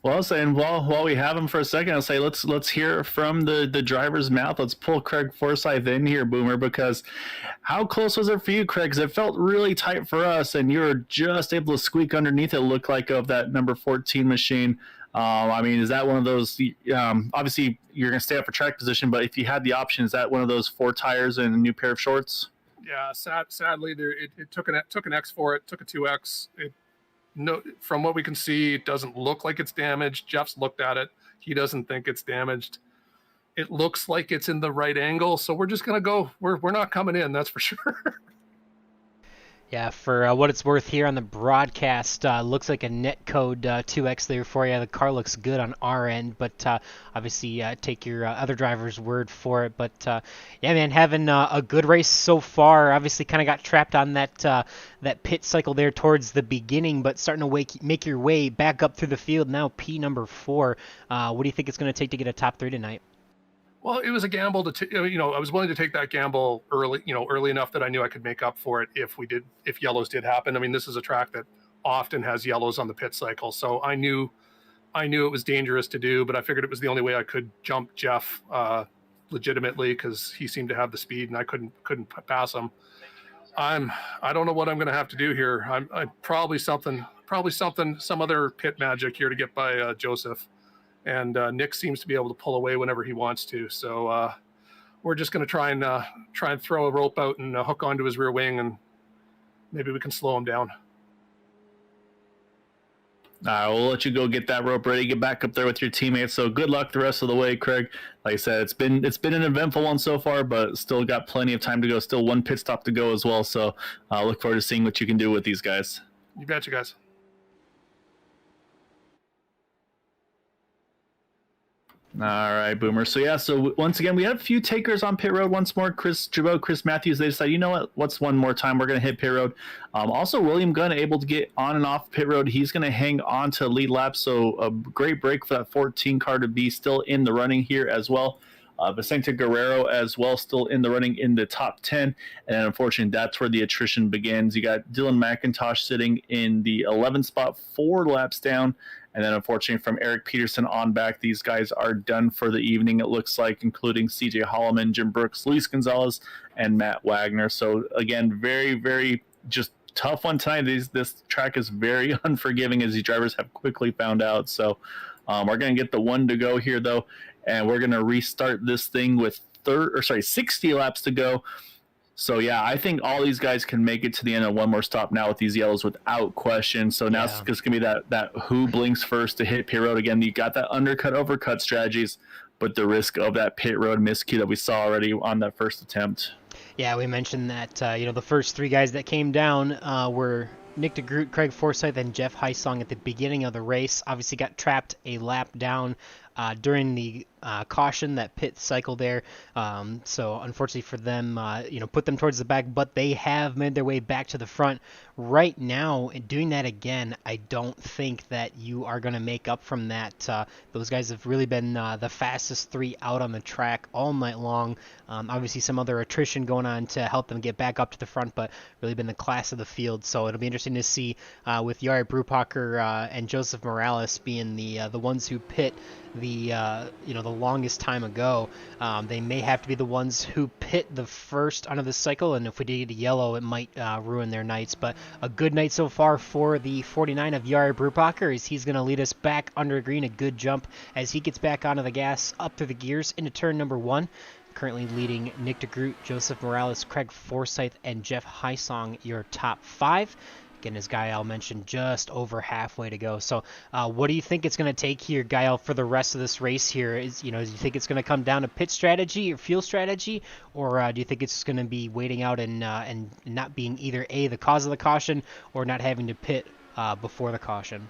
B: Well, I'll say, and while we have him for a second, I'll say let's hear from the driver's mouth. Let's pull Craig Forsyth in here, Boomer, because how close was it for you, Craig? Because it felt really tight for us, and you were just able to squeak underneath it, look like, of that number 14 machine. I mean, is that one of those, obviously you're going to stay up for track position, but if you had the option, is that one of those 4 tires and a new pair of shorts?
D: Yeah, sadly, it took an X for it, took a 2X. No, from what we can see, it doesn't look like it's damaged. Jeff's looked at it. He doesn't think it's damaged. It looks like it's in the right angle, so we're just going to go. We're not coming in, that's for sure.
A: Yeah, for what it's worth here on the broadcast, looks like a net code 2x there for you. The car looks good on our end, but obviously take your other driver's word for it. But yeah, man, having a good race so far. Obviously, kind of got trapped on that pit cycle there towards the beginning, but starting to make your way back up through the field. Now P number 4. What do you think it's going to take to get a top 3 tonight?
D: Well, it was a gamble I was willing to take that gamble early enough that I knew I could make up for it if yellows did happen. I mean, this is a track that often has yellows on the pit cycle, so I knew it was dangerous to do, but I figured it was the only way I could jump Jeff legitimately, because he seemed to have the speed and I couldn't pass him. I don't know what I'm going to have to do here. I'm probably some other pit magic here to get by Joseph. And Nick seems to be able to pull away whenever he wants to. So we're just going to try and throw a rope out and hook onto his rear wing, and maybe we can slow him down.
B: All right, we'll let you go get that rope ready, get back up there with your teammates. So good luck the rest of the way, Craig. Like I said, it's been an eventful one so far, but still got plenty of time to go. Still one pit stop to go as well. So look forward to seeing what you can do with these guys.
D: You betcha, guys.
B: All right, Boomer. So yeah, so once again, we have a few takers on pit road once more. Chris Jabot, Chris Matthews, they decided, you know what, what's one more time? We're going to hit pit road. Also, William Gunn able to get on and off pit road. He's going to hang on to lead lap. So a great break for that 14 car to be still in the running here as well. Vicente Guerrero as well, still in the running in the top 10. And unfortunately, that's where the attrition begins. You got Dylan McIntosh sitting in the 11th spot, 4 laps down. And then, unfortunately, from Eric Peterson on back, these guys are done for the evening, it looks like, including CJ Holloman, Jim Brooks, Luis Gonzalez, and Matt Wagner. So, again, very, very just tough one tonight. This track is very unforgiving, as these drivers have quickly found out. So, we're going to get the one to go here, though, and we're going to restart this thing with 60 laps to go. So, yeah, I think all these guys can make it to the end of one more stop now with these yellows without question. So now it's just going to be that who blinks first to hit pit road. Again, you got that undercut, overcut strategies, but the risk of that pit road miscue that we saw already on that first attempt.
A: Yeah, we mentioned that, the first 3 guys that came down were Nick DeGroot, Craig Forsyth, and Jeff Heisong at the beginning of the race. Obviously got trapped a lap down during the caution, that pit cycle there. So unfortunately for them, put them towards the back, but they have made their way back to the front. Right now, doing that again, I don't think that you are going to make up from that. Those guys have really been the fastest 3 out on the track all night long. Obviously some other attrition going on to help them get back up to the front, but really been the class of the field. So it'll be interesting to see with Jari Brupacher and Joseph Morales being the ones who pit the longest time ago. They may have to be the ones who pit the first under the cycle, and if we did get a yellow, it might ruin their nights. But a good night so far for the 49 of Jari Brupacher, as he's going to lead us back under green. A good jump as he gets back onto the gas, up through the gears into turn number 1. Currently leading Nick DeGroot, Joseph Morales, Craig Forsyth, and Jeff Heisong, your top 5. Again, as Gael mentioned, just over halfway to go. So what do you think it's going to take here, Gael, for the rest of this race here? Do you think it's going to come down to pit strategy or fuel strategy, or do you think it's going to be waiting out and not being either A, the cause of the caution, or not having to pit before the caution?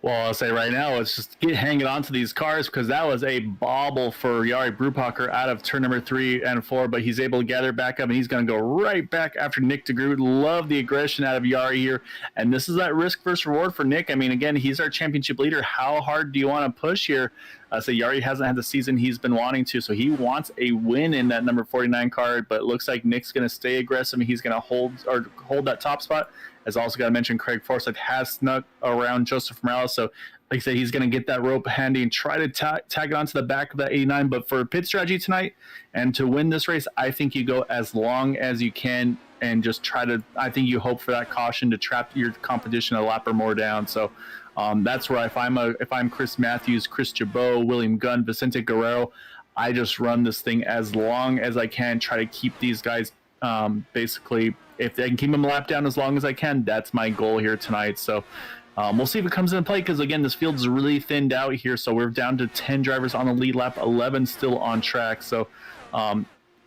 B: Well, I'll say right now, it's just hanging on to these cars, because that was a bobble for Jari Brupacher out of turn number 3 and 4, but he's able to gather back up, and he's going to go right back after Nick DeGroot. Love the aggression out of Jari here, and this is that risk versus reward for Nick. I mean, again, he's our championship leader. How hard do you want to push here? So Jari hasn't had the season he's been wanting to, so he wants a win in that number 49 car, but it looks like Nick's going to stay aggressive, and he's going to hold that top spot. As also got to mention, Craig Forsyth has snuck around Joseph Morales, so like I said, he's going to get that rope handy and try to tag it onto the back of that 89. But for pit strategy tonight and to win this race, I think you go as long as you can and just I think you hope for that caution to trap your competition a lap or more down. So that's where if I'm Chris Matthews, Chris Jabot, William Gunn, Vicente Guerrero, I just run this thing as long as I can, try to keep these guys basically, if I can keep them lap down as long as I can, that's my goal here tonight. So we'll see if it comes into play, because again, this field's really thinned out here. So we're down to 10 drivers on the lead lap, 11 still on track. So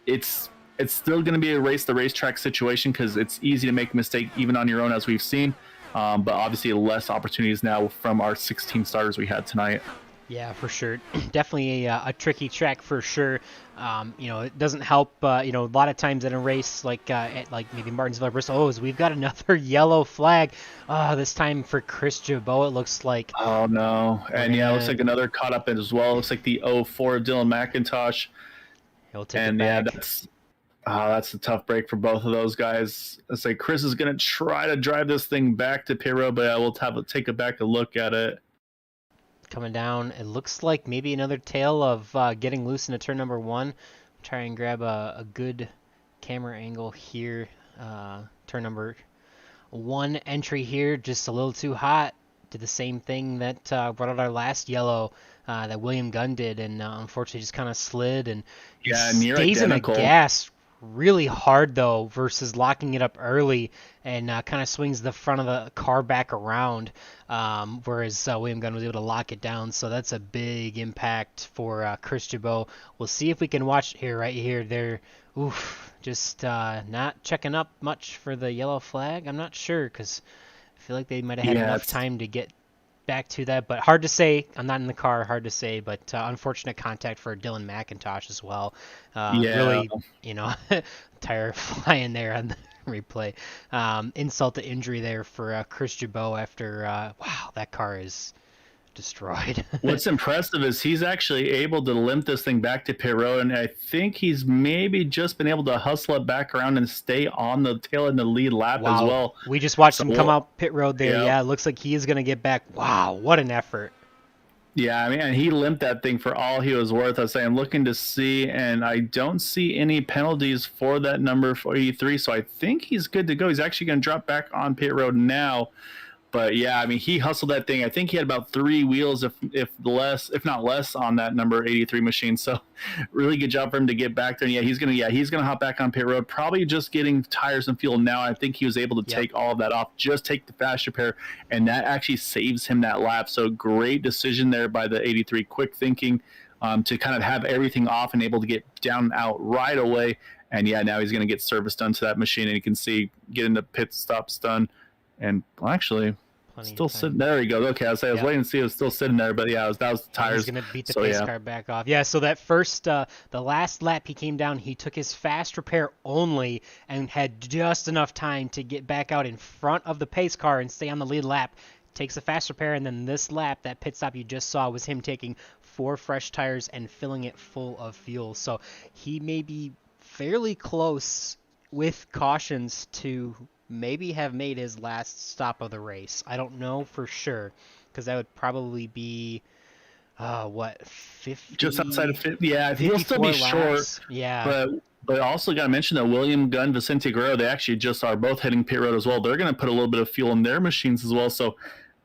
B: it's it's still going to be a race the racetrack situation because it's easy to make a mistake even on your own, as we've seen. But obviously, less opportunities now from our 16 starters we had tonight.
A: Yeah, for sure. Definitely a tricky track for sure. It doesn't help. A lot of times in a race at maybe Martinsville or Bristol, we've got another yellow flag. This time for Chris Jabot, it looks like.
B: Oh no! And it looks like another caught up as well. It looks like the 04 Dylan McIntosh.
A: He'll take it back.
B: That's a tough break for both of those guys. It's like Chris is going to try to drive this thing back to pit road, but I will take a look at it.
A: Coming down, it looks like maybe another tail of getting loose into turn number 1. Try and grab a good camera angle here. Turn number 1 entry here, just a little too hot. Did the same thing that brought out our last yellow that William Gunn did, and unfortunately just kind of slid and stays
B: identical.
A: in the gas really hard though versus locking it up early, and kind of swings the front of the car back around, whereas William Gunn was able to lock it down. So that's a big impact for Chris Jabot. We'll see if we can watch here, right here. There, just not checking up much for the yellow flag. I'm not sure because I feel like they might have had enough time to get back to that, but hard to say. I'm not in the car, hard to say, but unfortunate contact for Dylan McIntosh as well. Really, tire flying there on the replay. Insult to injury there for Chris Jabot after, that car is destroyed.
B: What's impressive is he's actually able to limp this thing back to pit road, and I think he's maybe just been able to hustle it back around and stay on the tail in the lead lap as well.
A: We just watched him come out pit road there. Yeah, it looks like he is going to get back. Wow, what an effort.
B: Yeah, I mean, and he limped that thing for all he was worth. I'm looking to see, and I don't see any penalties for that number 43, so I think he's good to go. He's actually going to drop back on pit road now. But yeah, I mean, he hustled that thing. I think he had about 3 wheels, if not less, on that number 83 machine. So, really good job for him to get back there. And he's gonna hop back on pit road. Probably just getting tires and fuel now. I think he was able to take all of that off. Just take the fast repair, and that actually saves him that lap. So, great decision there by the 83. Quick thinking to kind of have everything off and able to get down and out right away. And now he's gonna get service done to that machine, and you can see getting the pit stops done. And actually. Still sitting there. He goes. Okay, I was waiting to see it was still sitting there, but that was the tires.
A: He's gonna beat the pace car back off. Yeah. So that first, the last lap he came down, he took his fast repair only and had just enough time to get back out in front of the pace car and stay on the lead lap. Takes the fast repair, and then this lap, that pit stop you just saw, was him taking 4 fresh tires and filling it full of fuel. So he may be fairly close with cautions to maybe have made his last stop of the race. I don't know for sure, because that would probably be 50,
B: just outside of 50. Yeah, he'll still be short.
A: Yeah,
B: but also got to mention that William Gunn, Vicente Guerrero, they actually just are both hitting pit road as well. They're going to put a little bit of fuel in their machines as well. So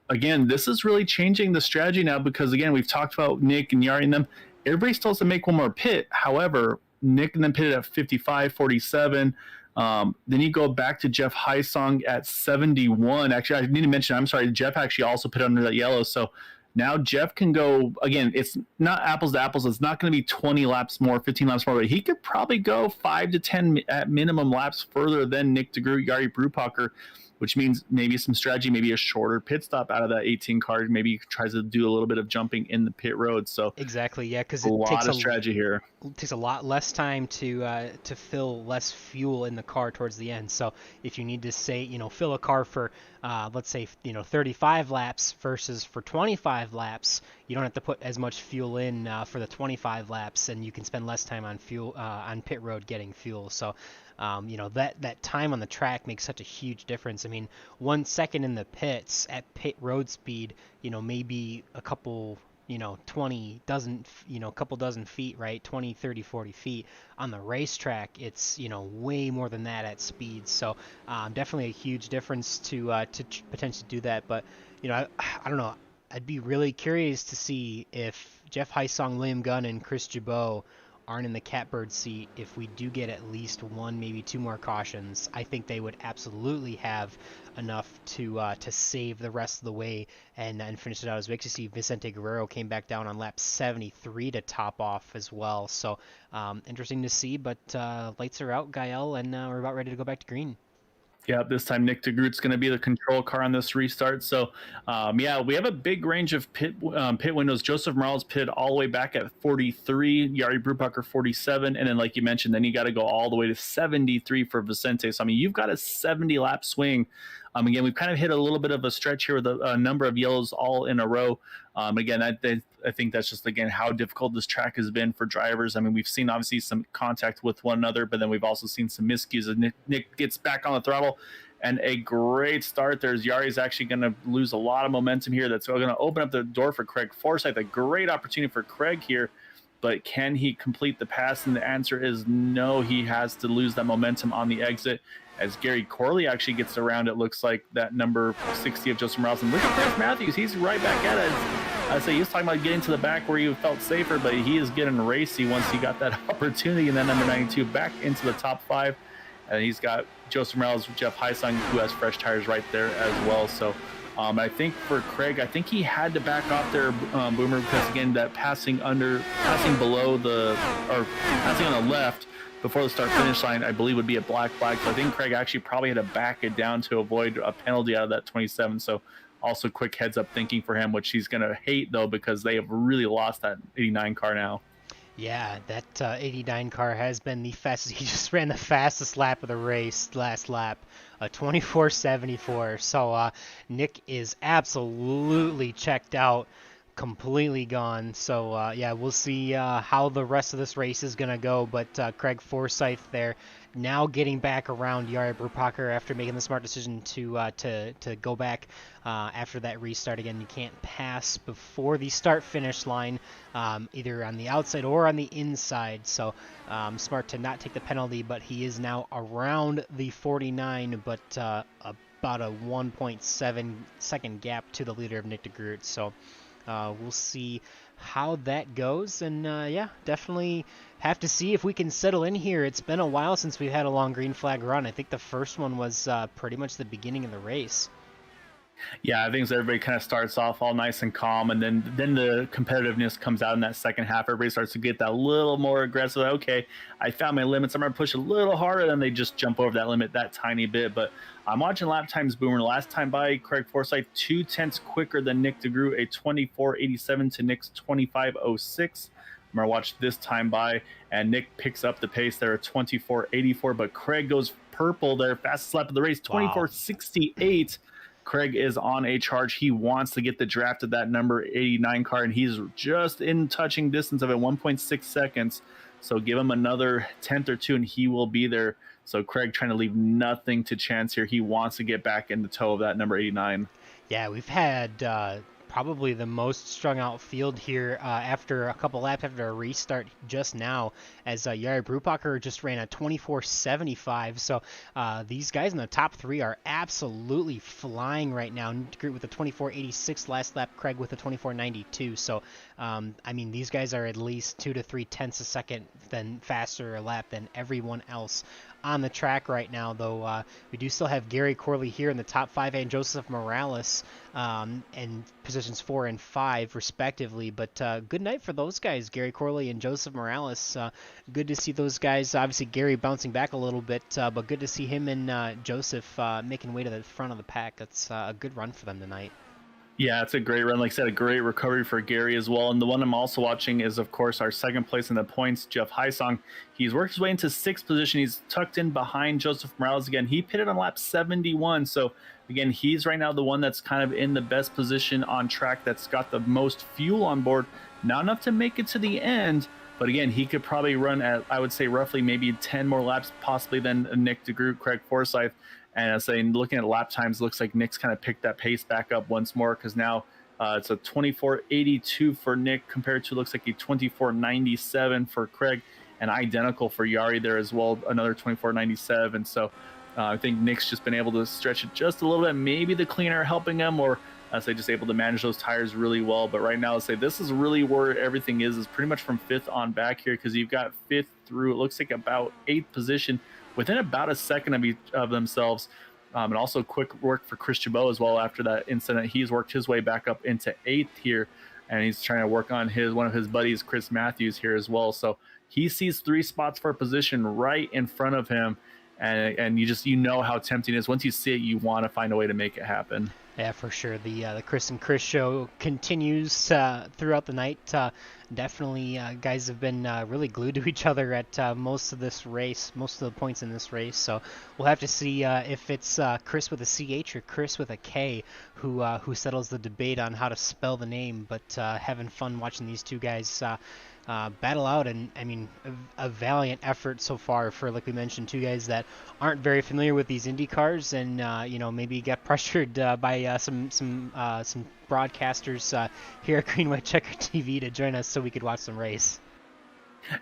B: again, this is really changing the strategy now, because again, we've talked about Nick and Yari and them. Everybody still has to make one more pit. However, Nick and them pitted at 55, 47. Then you go back to Jeff Heisong at 71. Actually, I need to mention, I'm sorry, Jeff actually also put under that yellow. So now Jeff can go, again, it's not apples to apples. It's not going to be 20 laps more, 15 laps more, but he could probably go 5 to 10 at minimum laps further than Nick DeGroot, Yari Brupacher, which means maybe some strategy, maybe a shorter pit stop out of that 18 car. Maybe he tries to do a little bit of jumping in the pit road. So
A: exactly, yeah, because
B: it takes a lot of strategy here.
A: It takes a lot less time to fill less fuel in the car towards the end. So if you need to say, fill a car for let's say 35 laps versus for 25 laps, you don't have to put as much fuel in for the 25 laps, and you can spend less time on fuel on pit road getting fuel. So that time on the track makes such a huge difference. I mean, 1 second in the pits at pit road speed, maybe a couple, 20 dozen, a couple dozen feet, right? 20, 30, 40 feet. On the racetrack, it's, way more than that at speed. So definitely a huge difference to potentially do that. But, I don't know. I'd be really curious to see if Jeff Heisong, William Gunn, and Chris Jabot aren't in the catbird seat, if we do get at least one, maybe two more cautions, I think they would absolutely have enough to save the rest of the way and finish it out. As we actually see Vicente Guerrero came back down on lap 73 to top off as well. So interesting to see, but lights are out, Gael, and we're about ready to go back to green.
B: Yeah, this time Nick DeGroot's going to be the control car on this restart. So, yeah, we have a big range of pit windows. Joseph Morales pit all the way back at 43, Yari Brubacher 47, and then like you mentioned, then you got to go all the way to 73 for Vicente. So, I mean, you've got a 70-lap swing. Again, we've kind of hit a little bit of a stretch here with a number of yellows all in a row. Again, I think that's just, again, how difficult this track has been for drivers. I mean, we've seen obviously some contact with one another, but then we've also seen some miscues as Nick gets back on the throttle. And a great start. There's Yari's actually going to lose a lot of momentum here. That's going to open up the door for Craig Forsyth. A great opportunity for Craig here. But can he complete the pass? And the answer is no. He has to lose that momentum on the exit. As Gary Corley actually gets around, it looks like that number 60 of Joseph Morales. And look at Chris Matthews. He's right back at it. I say he was talking about getting to the back where he felt safer, but he is getting racy once he got that opportunity. And then number 92 back into the top 5. And he's got Joseph Morales, Jeff Heisung, who has fresh tires right there as well. So I think for Craig, I think he had to back off there, Boomer, because again, that passing below passing on the left before the start finish line, I believe would be a black flag. So I think Craig actually probably had to back it down to avoid a penalty out of that 27. So also quick heads up thinking for him, which he's going to hate though, because they have really lost that 89 car now.
A: Yeah, that 89 car has been the fastest. He just ran the fastest lap of the race last lap, 24.74. So Nick is absolutely checked out, completely gone. So yeah, we'll see how the rest of this race is going to go. But Craig Forsyth there now getting back around Yari Brubacher after making the smart decision to go back after that restart. Again, you can't pass before the start-finish line, either on the outside or on the inside. So smart to not take the penalty, but he is now around the 49, but about a 1.7 second gap to the leader of Nick de Groot. So we'll see how that goes, and yeah, definitely have to see if we can settle in here. It's been a while since we've had a long green flag run. I think the first one was pretty much the beginning of the race.
B: Yeah, I think so. Everybody kind of starts off all nice and calm, and then the competitiveness comes out in that second half. Everybody starts to get that little more aggressive. Okay, I found my limits. I'm going to push a little harder, and they just jump over that limit that tiny bit. But I'm watching lap times, Boomer. Last time by, Craig Forsyth 0.2 quicker than Nick de Groot, a 24.87 to Nick's 25.06. I'm going to watch this time by, and Nick picks up the pace there at 24.84, but Craig goes purple there, fastest lap of the race, 24.68. Wow. Craig is on a charge. He wants to get the draft of that number 89 car, and he's just in touching distance of it, 1.6 seconds. So give him another tenth or two, and he will be there. So Craig trying to leave nothing to chance here. He wants to get back in the toe of that number 89.
A: Yeah, we've had probably the most strung out field here after a couple laps after a restart just now, as Yari Brubacher just ran a 24.75. So these guys in the top 3 are absolutely flying right now. Groot with a 24.86 last lap, Craig with a 24.92. So I mean, these guys are at least 2 to 3 tenths a second than faster a lap than everyone else on the track right now, though. We do still have Gary Corley here in the top 5 and Joseph Morales in positions 4 and 5 respectively. But good night for those guys, Gary Corley and Joseph Morales. Good to see those guys. Obviously Gary bouncing back a little bit, but good to see him and Joseph making way to the front of the pack. That's a good run for them tonight.
B: Yeah, it's a great run. Like I said, a great recovery for Gary as well. And the one I'm also watching is, of course, our second place in the points, Jeff Heisung. He's worked his way into 6th position. He's tucked in behind Joseph Morales again. He pitted on lap 71. So, again, he's right now the one that's kind of in the best position on track, that's got the most fuel on board. Not enough to make it to the end, but again, he could probably run at, I would say, roughly maybe 10 more laps possibly than Nick de Groot, Craig Forsyth. And I say, looking at lap times, looks like Nick's kind of picked that pace back up once more, because now it's a 24.82 for Nick compared to, looks like a 24.97 for Craig, and identical for Yari there as well, another 24.97. So I think Nick's just been able to stretch it just a little bit. Maybe the clean air helping him, or So just able to manage those tires really well. But right now, let's say this is really where everything is pretty much from 5th on back here, because you've got 5th through, it looks like about 8th position within about a second of each of themselves. And also quick work for Chris Chabot as well after that incident. He's worked his way back up into 8th here, and he's trying to work on one of his buddies, Chris Matthews, here as well. So he sees 3 spots for position right in front of him, and you know how tempting it is. Once you see it, you want to find a way to make it happen.
A: Yeah, for sure. The Chris and Chris show continues throughout the night. Definitely, guys have been really glued to each other at most of this race, most of the points in this race. So we'll have to see if it's Chris with a CH or Chris with a K who settles the debate on how to spell the name. But having fun watching these two guys battle out, and I mean a valiant effort so far for, like we mentioned, two guys that aren't very familiar with these Indy cars, and maybe got pressured by some broadcasters here at Green White Checker TV to join us so we could watch some race.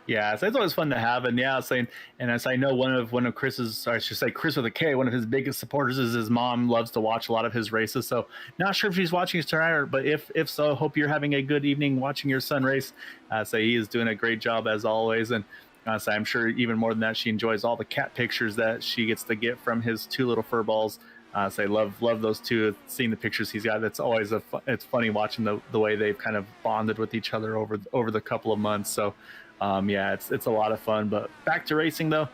B: Yeah, so it's always fun to have, and as I know, one of Chris's, or I should say Chris with a K, one of his biggest supporters is his mom. Loves to watch a lot of his races. So not sure if she's watching his tonight, but if so, hope you're having a good evening watching your son race. So he is doing a great job as always, and so I'm sure even more than that, she enjoys all the cat pictures that she gets to get from his 2 little fur balls. So I love those two. Seeing the pictures he's got, it's always it's funny watching the way they've kind of bonded with each other over the couple of months. So. It's a lot of fun. But back to racing though,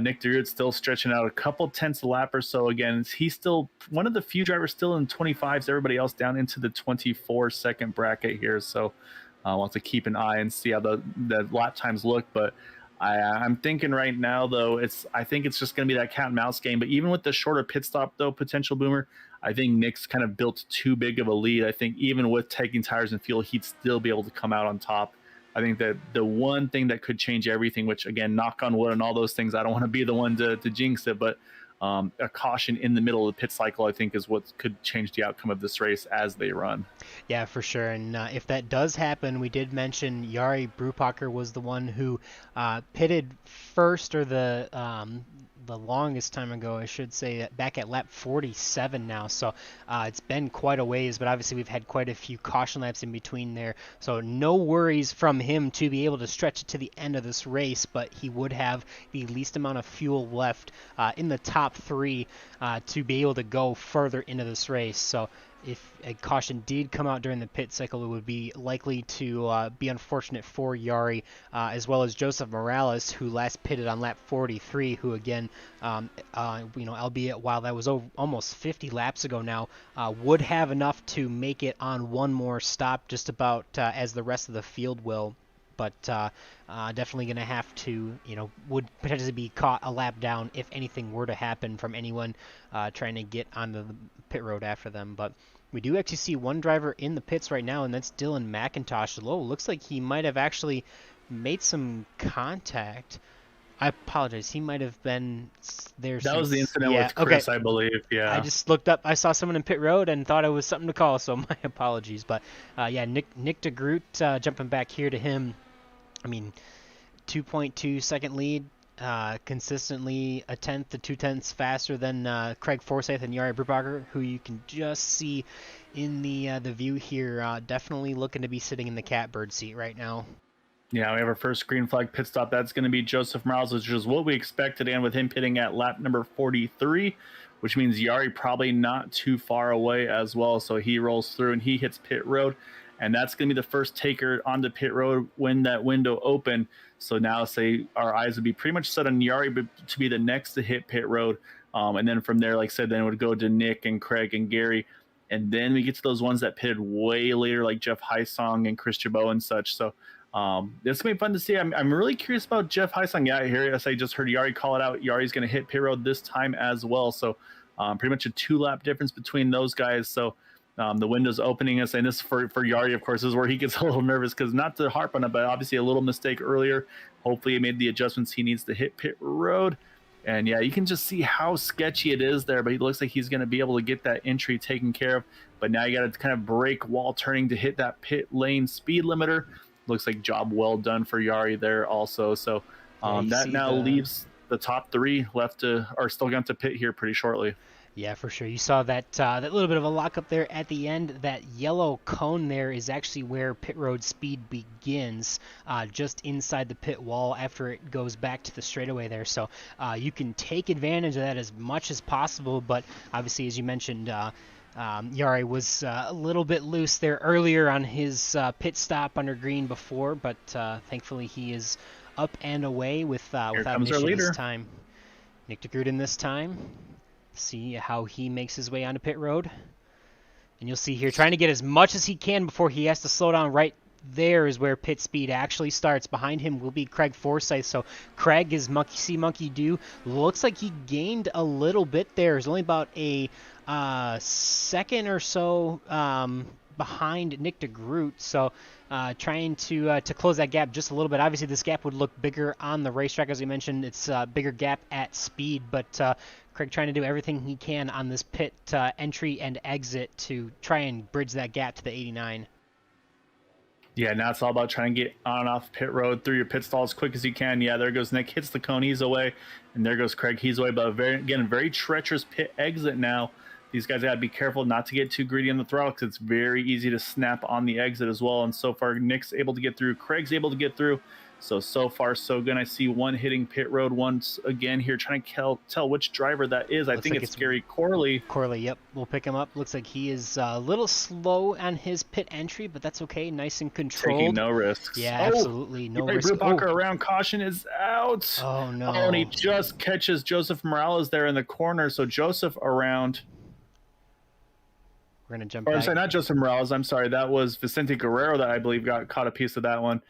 B: Nick DeGroot's still stretching out a couple tenths a lap or so. Again, he's still one of the few drivers still in 25s. Everybody else down into the 24-second bracket here. So we'll have to keep an eye and see how the lap times look. But I'm thinking right now though, I think it's just going to be that cat and mouse game. But even with the shorter pit stop though, potential Boomer, I think Nick's kind of built too big of a lead. I think even with taking tires and fuel, he'd still be able to come out on top. I think that the one thing that could change everything, which again, knock on wood and all those things, I don't want to be the one to jinx it, but a caution in the middle of the pit cycle, I think, is what could change the outcome of this race as they run.
A: Yeah, for sure. And if that does happen, we did mention Jari Brupacher was the one who pitted first, or the longest time ago, I should say, back at lap 47 now. So it's been quite a ways, but obviously we've had quite a few caution laps in between there. So no worries from him to be able to stretch it to the end of this race, but he would have the least amount of fuel left in the top 3 to be able to go further into this race. So if a caution did come out during the pit cycle, it would be likely to be unfortunate for Jari, as well as Joseph Morales, who last pitted on lap 43, who again, albeit while that was almost 50 laps ago now, would have enough to make it on one more stop, just about as the rest of the field will. But definitely going to have to, would potentially be caught a lap down if anything were to happen from anyone trying to get onto the pit road after them. But we do actually see one driver in the pits right now, and that's Dylan McIntosh. Looks like he might have actually made some contact. I apologize. He might have been there.
B: That was the incident with Chris, okay. I believe. Yeah.
A: I just looked up. I saw someone in pit road and thought it was something to call, so my apologies. But Nick DeGroot, jumping back here to him. I mean, 2.2 second lead, consistently a tenth to 2 tenths faster than Craig Forsyth and Jari Brubacher, who you can just see in the view here. Definitely looking to be sitting in the catbird seat right now.
B: Yeah, we have our first green flag pit stop. That's going to be Joseph Morales, which is what we expected, and with him pitting at lap number 43, which means Jari probably not too far away as well. So he rolls through and he hits pit road. And that's going to be the first taker onto pit road when that window opened. So now say our eyes would be pretty much set on Jari to be the next to hit pit road. And then from there, like I said, then it would go to Nick and Craig and Gary. And then we get to those ones that pitted way later, like Jeff Heisong and Chris Chabot and such. So it's going to be fun to see. I'm really curious about Jeff Heisong. Yeah, here, as I just heard Jari call it out, Yari's going to hit pit road this time as well. So pretty much a 2-lap difference between those guys. So the window's opening us, and this for Jari, of course, is where he gets a little nervous, because not to harp on it, but obviously a little mistake earlier. Hopefully he made the adjustments he needs to hit pit road. And yeah, you can just see how sketchy it is there, but he looks like he's going to be able to get that entry taken care of. But now you got to kind of brake while turning to hit that pit lane speed limiter. Looks like job well done for Jari there also. So that now leaves the top 3 left are still going to pit here pretty shortly.
A: Yeah, for sure. You saw that that little bit of a lockup there at the end. That yellow cone there is actually where pit road speed begins, just inside the pit wall after it goes back to the straightaway there. So you can take advantage of that as much as possible. But obviously, as you mentioned, Yari was a little bit loose there earlier on his pit stop under green before, but thankfully he is up and away without an issue this time. Nick DeGrooten this time. See how he makes his way onto pit road. And you'll see here, trying to get as much as he can before he has to slow down. Right there is where pit speed actually starts. Behind him will be Craig Forsyth. So Craig is monkey see, monkey do. Looks like he gained a little bit there. It's only about a second or so behind Nick DeGroot. So trying to close that gap just a little bit. Obviously, this gap would look bigger on the racetrack. As we mentioned, it's a bigger gap at speed. But Craig trying to do everything he can on this pit entry and exit to try and bridge that gap to the 89.
B: Yeah, now it's all about trying to get on and off pit road through your pit stall as quick as you can. Yeah, there goes Nick, hits the cone, he's away. And there goes Craig, he's away. But very treacherous pit exit now. These guys got to be careful not to get too greedy on the throttle because it's very easy to snap on the exit as well. And so far, Nick's able to get through. Craig's able to get through. So far, so good. I see one hitting pit road once again here, trying to tell which driver that is. I think it's Gary Corley.
A: Corley, yep. We'll pick him up. Looks like he is a little slow on his pit entry, but that's okay. Nice and controlled.
B: Taking no risks.
A: Yeah, absolutely. No risk.
B: Brubacher around. Caution is out.
A: Oh, no.
B: Oh, and he just catches Joseph Morales there in the corner. So Joseph around.
A: We're going to jump
B: back.
A: I'm
B: sorry, not Joseph Morales. I'm sorry. That was Vicente Guerrero that I believe got caught a piece of that one.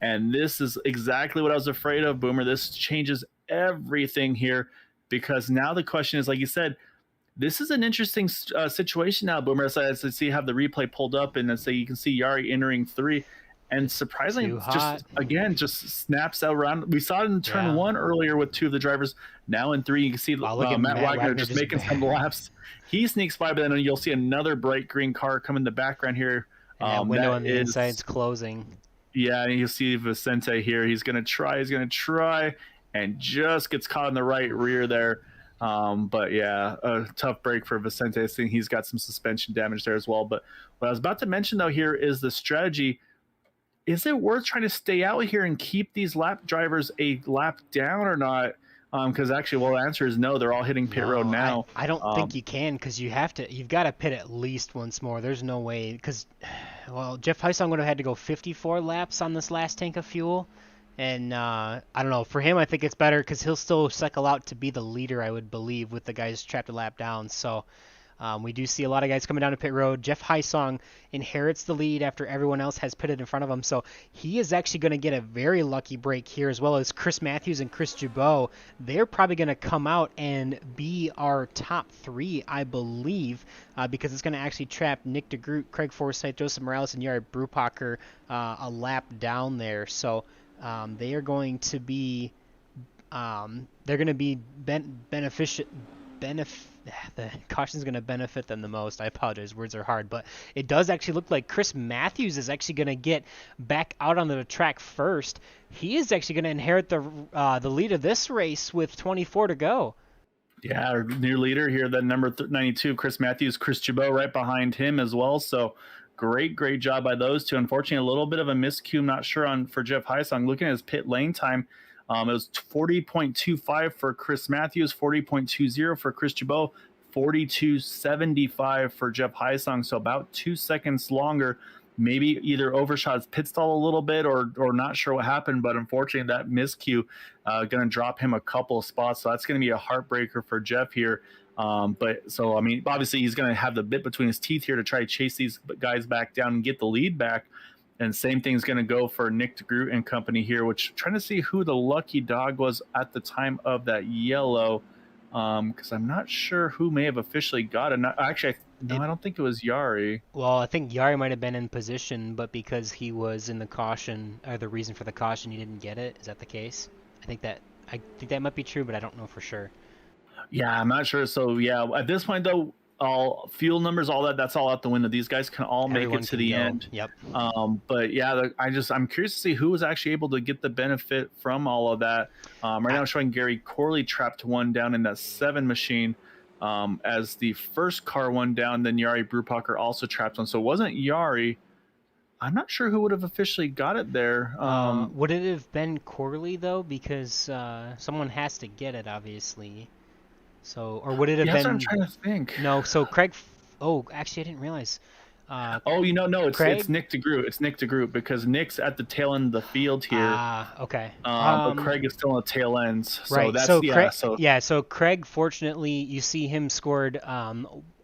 B: And this is exactly what I was afraid of, Boomer. This changes everything here because now the question is, like you said, this is an interesting situation now, Boomer. So as I see, have the replay pulled up, and say you can see Yari entering 3, and surprisingly, just snaps out around. We saw it in turn 1 earlier with 2 of the drivers. Now in 3, you can see Matt Wagner just making some laps. He sneaks by, but then you'll see another bright green car come in the background here.
A: And that window on the inside's closing.
B: Yeah, and you see Vicente here. He's going to try, and just gets caught in the right rear there. But yeah, a tough break for Vicente. I think he's got some suspension damage there as well. But what I was about to mention, though, here is the strategy. Is it worth trying to stay out here and keep these lap drivers a lap down or not? Because actually, the answer is no. They're all hitting pit road now.
A: I don't think you can because you've got to pit at least once more. There's no way because, Jeff Heisong would have had to go 54 laps on this last tank of fuel. And I don't know. For him, I think it's better because he'll still cycle out to be the leader, I would believe, with the guys trapped a lap down. So we do see a lot of guys coming down to pit road. Jeff Heisong inherits the lead after everyone else has pitted in front of him. So he is actually going to get a very lucky break here, as well as Chris Matthews and Chris Jabot. They're probably going to come out and be our top 3, I believe, because it's going to actually trap Nick DeGroot, Craig Forsyth, Joseph Morales, and Yari Brubacher a lap down there. So they are going to be beneficial. The caution's going to benefit them the most. I apologize, words are hard, but it does actually look like Chris Matthews is actually going to get back out onto the track first. He is actually going to inherit the lead of this race with 24 to go.
B: Yeah, our new leader here, then number 92, Chris Matthews, Chris Jabot right behind him as well. So great job by those two. Unfortunately, a little bit of a miscue. I'm not sure for Jeff Heisong. Looking at his pit lane time, it was 40.25 for Chris Matthews, 40.20 for Chris Jabot, 42.75 for Jeff Heisong. So about 2 seconds longer. Maybe either overshot his pit stall a little bit or not sure what happened. But unfortunately, that miscue going to drop him a couple of spots. So that's going to be a heartbreaker for Jeff here. Obviously, he's going to have the bit between his teeth here to try to chase these guys back down and get the lead back. And same thing's going to go for Nick DeGroot and company here, which trying to see who the lucky dog was at the time of that yellow, because I'm not sure who may have officially got it. Actually, I don't think it was Yari.
A: Well, I think Yari might have been in position, but because he was in the caution, or the reason for the caution, he didn't get it. Is that the case? I think that might be true, but I don't know for sure.
B: Yeah, I'm not sure. So yeah, at this point though, all fuel numbers, all that's all out the window. These guys can all make it to the end.
A: Yep.
B: But yeah, I'm curious to see who was actually able to get the benefit from all of that. Right now, showing Gary Corley trapped one down in that 7 machine. As the first car went down, then Yari Brupacher also trapped one. So it wasn't Yari. I'm not sure who would have officially got it there.
A: Would it have been Corley though? Because someone has to get it, obviously. So, or would it have
B: Yeah, that's what I'm
A: been?
B: trying to think.
A: No. So Craig. Oh, actually, I didn't realize.
B: Oh, no, it's
A: Craig?
B: Nick DeGroot. It's Nick DeGroot because Nick's at the tail end of the field here.
A: Okay.
B: But Craig is still on the tail ends. So
A: Right.
B: that's
A: So
B: yeah.
A: Craig, so Craig, fortunately, you see him scored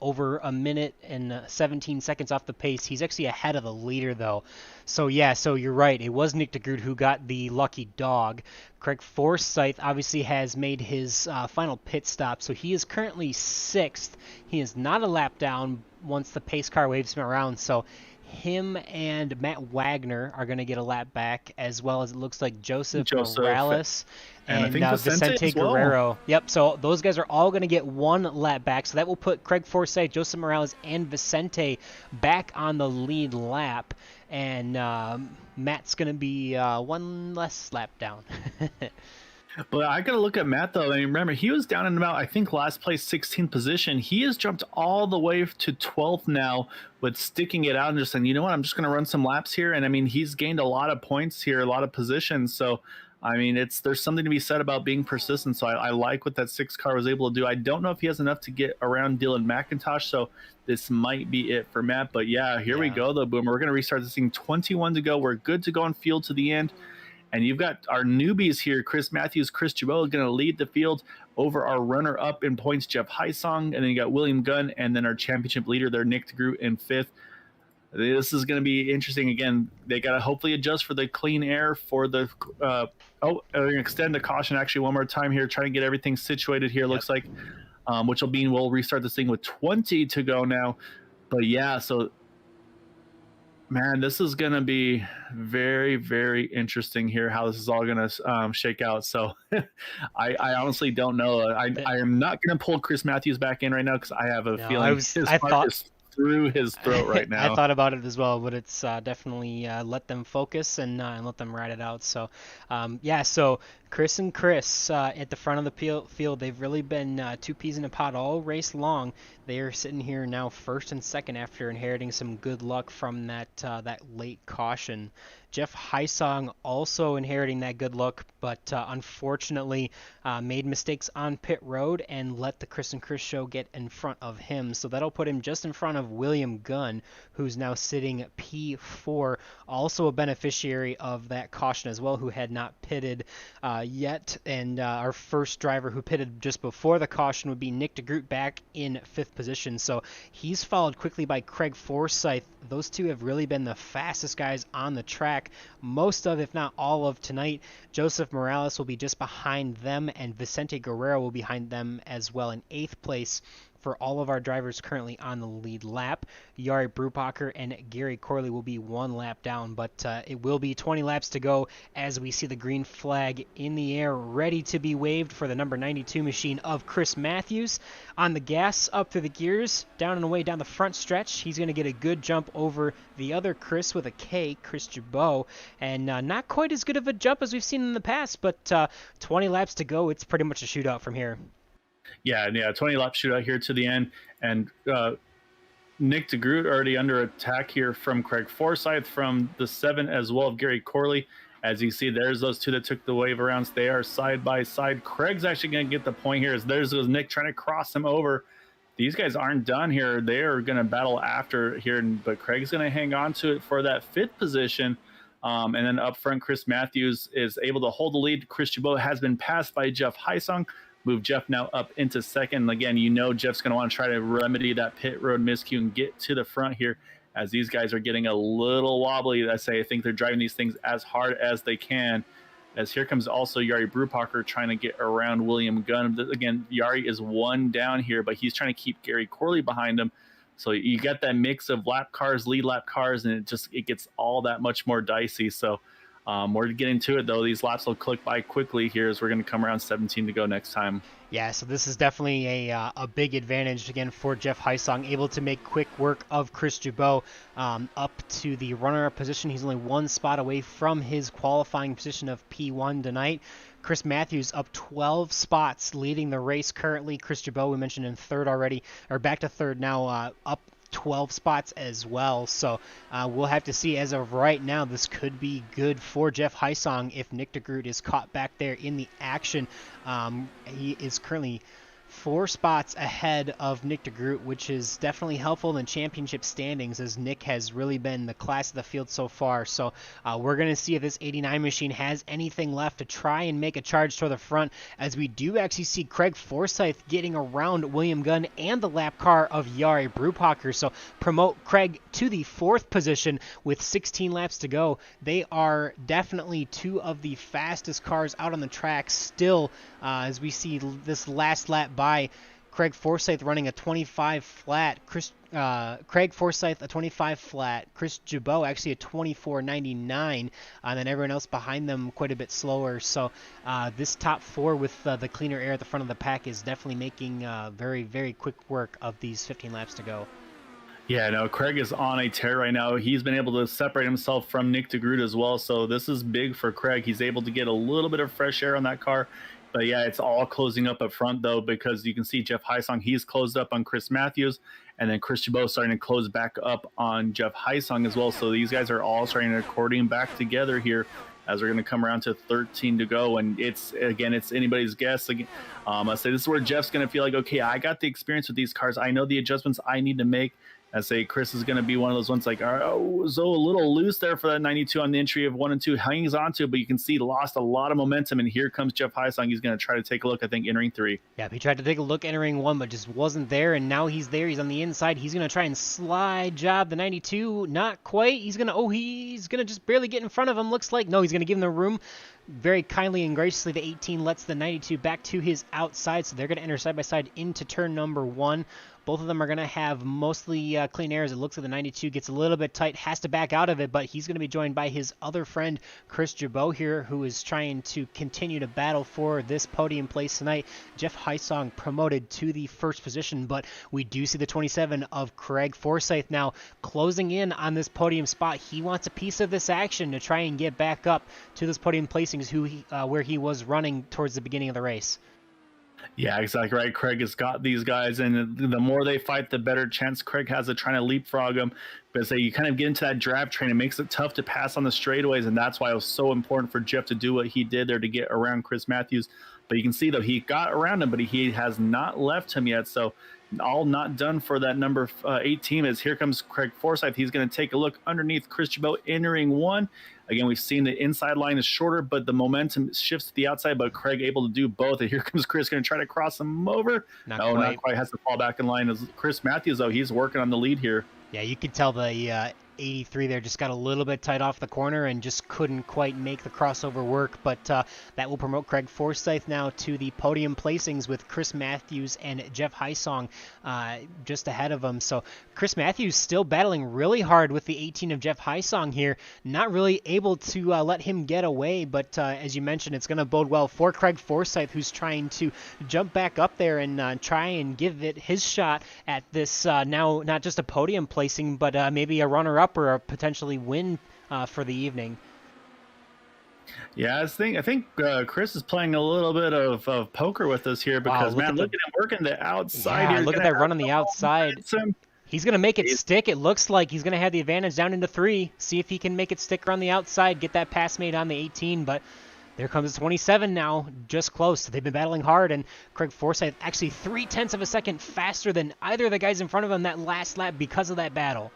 A: over a minute and 17 seconds off the pace. He's actually ahead of the leader though. So yeah, so you're right. It was Nick DeGroot who got the lucky dog. Craig Forsyth obviously has made his final pit stop, so he is currently 6th. He is not a lap down once the pace car waves him around. So him and Matt Wagner are going to get a lap back, as well as it looks like Joseph Morales
B: and I think
A: Vicente
B: well.
A: Guerrero. Yep, so those guys are all going to get 1 lap back. So that will put Craig Forsyth, Joseph Morales, and Vicente back on the lead lap. And Matt's going to be 1 less lap down.
B: But I got to look at Matt, though. I mean, remember, he was down in about, I think, last place, 16th position. He has jumped all the way to 12th now with sticking it out and just saying, you know what, I'm just going to run some laps here. And, I mean, he's gained a lot of points here, a lot of positions. So, I mean, there's something to be said about being persistent. So I like what that 6 car was able to do. I don't know if he has enough to get around Dylan McIntosh. So this might be it for Matt. But, yeah, here we go, though, Boomer. We're going to restart this thing. 21 to go. We're good to go on field to the end. And you've got our newbies here, Chris Matthews, Chris Jabot, going to lead the field over our runner-up in points, Jeff Heisong. And then you got William Gunn, and then our championship leader there, Nick DeGroot, in 5th. This is going to be interesting. Again, they got to hopefully adjust for the clean air for the they're going to extend the caution actually one more time here, trying to get everything situated here, looks like, which will mean we'll restart this thing with 20 to go now. But, yeah, so – man, this is going to be very, very interesting here how this is all going to shake out. So I honestly don't know. I am not going to pull Chris Matthews back in right now because I have a feeling his heart is through his throat right now.
A: I thought about it as well, but it's definitely let them focus and let them ride it out. So, so Chris and Chris at the front of the field, they've really been 2 peas in a pod all race long. They are sitting here now 1st and 2nd after inheriting some good luck from that late caution. Jeff Heisong also inheriting that good luck, but unfortunately made mistakes on pit road and let the Chris and Chris show get in front of him. So that'll put him just in front of William Gunn, who's now sitting P4, also a beneficiary of that caution as well, who had not pitted yet. And our first driver who pitted just before the caution would be Nick DeGroot back in 5th position. So he's followed quickly by Craig Forsyth. Those two have really been the fastest guys on the track most of, if not all of tonight. Joseph Morales will be just behind them, and Vicente Guerrero will be behind them as well in 8th place. For all of our drivers currently on the lead lap, Yari Brupacher and Gary Corley will be 1 lap down, but it will be 20 laps to go as we see the green flag in the air, ready to be waved for the number 92 machine of Chris Matthews. On the gas, up through the gears, down and away down the front stretch. He's going to get a good jump over the other Chris with a K, Chris Jabot, and not quite as good of a jump as we've seen in the past, but 20 laps to go. It's pretty much a shootout from here.
B: Yeah, 20 lap shootout here to the end, and Nick DeGroot already under attack here from Craig Forsyth from the 7 as well of Gary Corley. As you see, there's those 2 that took the wave around. So they are side by side. Craig's actually going to get the point here as there's Nick trying to cross him over. These guys aren't done here. They are going to battle after here, but Craig's going to hang on to it for that 5th position. And then up front, Chris Matthews is able to hold the lead. Chris Jabot has been passed by Jeff Heisong. Move Jeff now up into 2nd. Again, Jeff's going to want to try to remedy that pit road miscue and get to the front here as these guys are getting a little wobbly. I think they're driving these things as hard as they can. As here comes also Yari Brupacher trying to get around William Gunn. Again, Yari is 1 down here, but he's trying to keep Gary Corley behind him. So you got that mix of lap cars, lead lap cars, and it gets all that much more dicey. So We're getting to it, though. These laps will click by quickly here as we're going to come around 17 to go next time.
A: Yeah, so this is definitely a big advantage, again, for Jeff Heisong, able to make quick work of Chris Jabot up to the runner-up position. He's only one spot away from his qualifying position of P1 tonight. Chris Matthews up 12 spots, leading the race currently. Chris Jabot, we mentioned, in third already, or back to third now, up 12 spots as well. So we'll have to see. As of right now, this could be good for Jeff Heisong if Nick de Groot is caught back there in the action. He is currently 4 spots ahead of Nick de Groot, which is definitely helpful in the championship standings, as Nick has really been the class of the field so far. So we're going to see if this 89 machine has anything left to try and make a charge toward the front, as we do actually see Craig Forsyth getting around William Gunn and the lap car of Jari Brupacher. So promote Craig to the 4th position with 16 laps to go. They are definitely 2 of the fastest cars out on the track still, as we see this last lap by Craig Forsyth running a 25 flat. Craig Forsyth a 25 flat. Chris Jabot actually a 24.99, and then everyone else behind them quite a bit slower. So this top 4 with the cleaner air at the front of the pack is definitely making very, very quick work of these 15 laps to go.
B: Yeah, no, Craig is on a tear right now. He's been able to separate himself from Nick de Groot as well, so this is big for Craig. He's able to get a little bit of fresh air on that car. But yeah, it's all closing up front, though, because you can see Jeff Heisong, he's closed up on Chris Matthews, and then Chris Jabot starting to close back up on Jeff Heisong as well. So these guys are all starting to accordion back together here as we're going to come around to 13 to go. And it's anybody's guess. I say this is where Jeff's going to feel like, okay, I got the experience with these cars. I know the adjustments I need to make. I say Chris is going to be one of those ones like, oh, so a little loose there for that 92 on the entry of 1 and 2, hangs on to it, but you can see lost a lot of momentum. And here comes Jeff Heisong. He's going to try to take a look, I think, entering 3.
A: Yeah, he tried to take a look entering 1, but just wasn't there. And now he's there. He's on the inside. He's going to try and slide job the 92. Not quite. He's going to just barely get in front of him. Looks like, no, he's going to give him the room. Very kindly and graciously, the 18 lets the 92 back to his outside, so they're going to enter side by side into turn number 1. Both of them are going to have mostly clean air, as it looks like the 92 gets a little bit tight, has to back out of it, but he's going to be joined by his other friend, Chris Jabot here, who is trying to continue to battle for this podium place tonight. Jeff Heisong promoted to the 1st position, but we do see the 27 of Craig Forsyth now closing in on this podium spot. He wants a piece of this action to try and get back up to those podium placings where he was running towards the beginning of the race.
B: Yeah, exactly right. Craig has got these guys, and the more they fight, the better chance Craig has of trying to leapfrog them. But you kind of get into that drive train, it makes it tough to pass on the straightaways, and that's why it was so important for Jeff to do what he did there to get around Chris Matthews. But you can see, though, he got around him, but he has not left him yet. So all not done for that number 18 as here comes Craig Forsyth. He's going to take a look underneath Chris Jabot entering 1. Again, we've seen the inside line is shorter, but the momentum shifts to the outside, but Craig able to do both. And here comes Chris going to try to cross him over. Not quite. Has to fall back in line. As Chris Matthews, though, he's working on the lead here.
A: Yeah, you could tell the 83 there just got a little bit tight off the corner and just couldn't quite make the crossover work, but that will promote Craig Forsyth now to the podium placings with Chris Matthews and Jeff Heisong just ahead of him. So Chris Matthews still battling really hard with the 18 of Jeff Heisong here, not really able to let him get away, but as you mentioned, it's going to bode well for Craig Forsyth, who's trying to jump back up there and try and give it his shot at this now not just a podium placing, but maybe a runner-up or a potentially win for the evening.
B: Yeah, I think Chris is playing a little bit of poker with us here because, look at him working the outside.
A: Yeah, look at that run on the outside. He's going to make it stick. It looks like he's going to have the advantage down into 3. See if he can make it stick around the outside, get that pass made on the 18, but there comes the 27 now, just close. They've been battling hard, and Craig Forsyth actually 0.3 of a second faster than either of the guys in front of him that last lap because of that battle.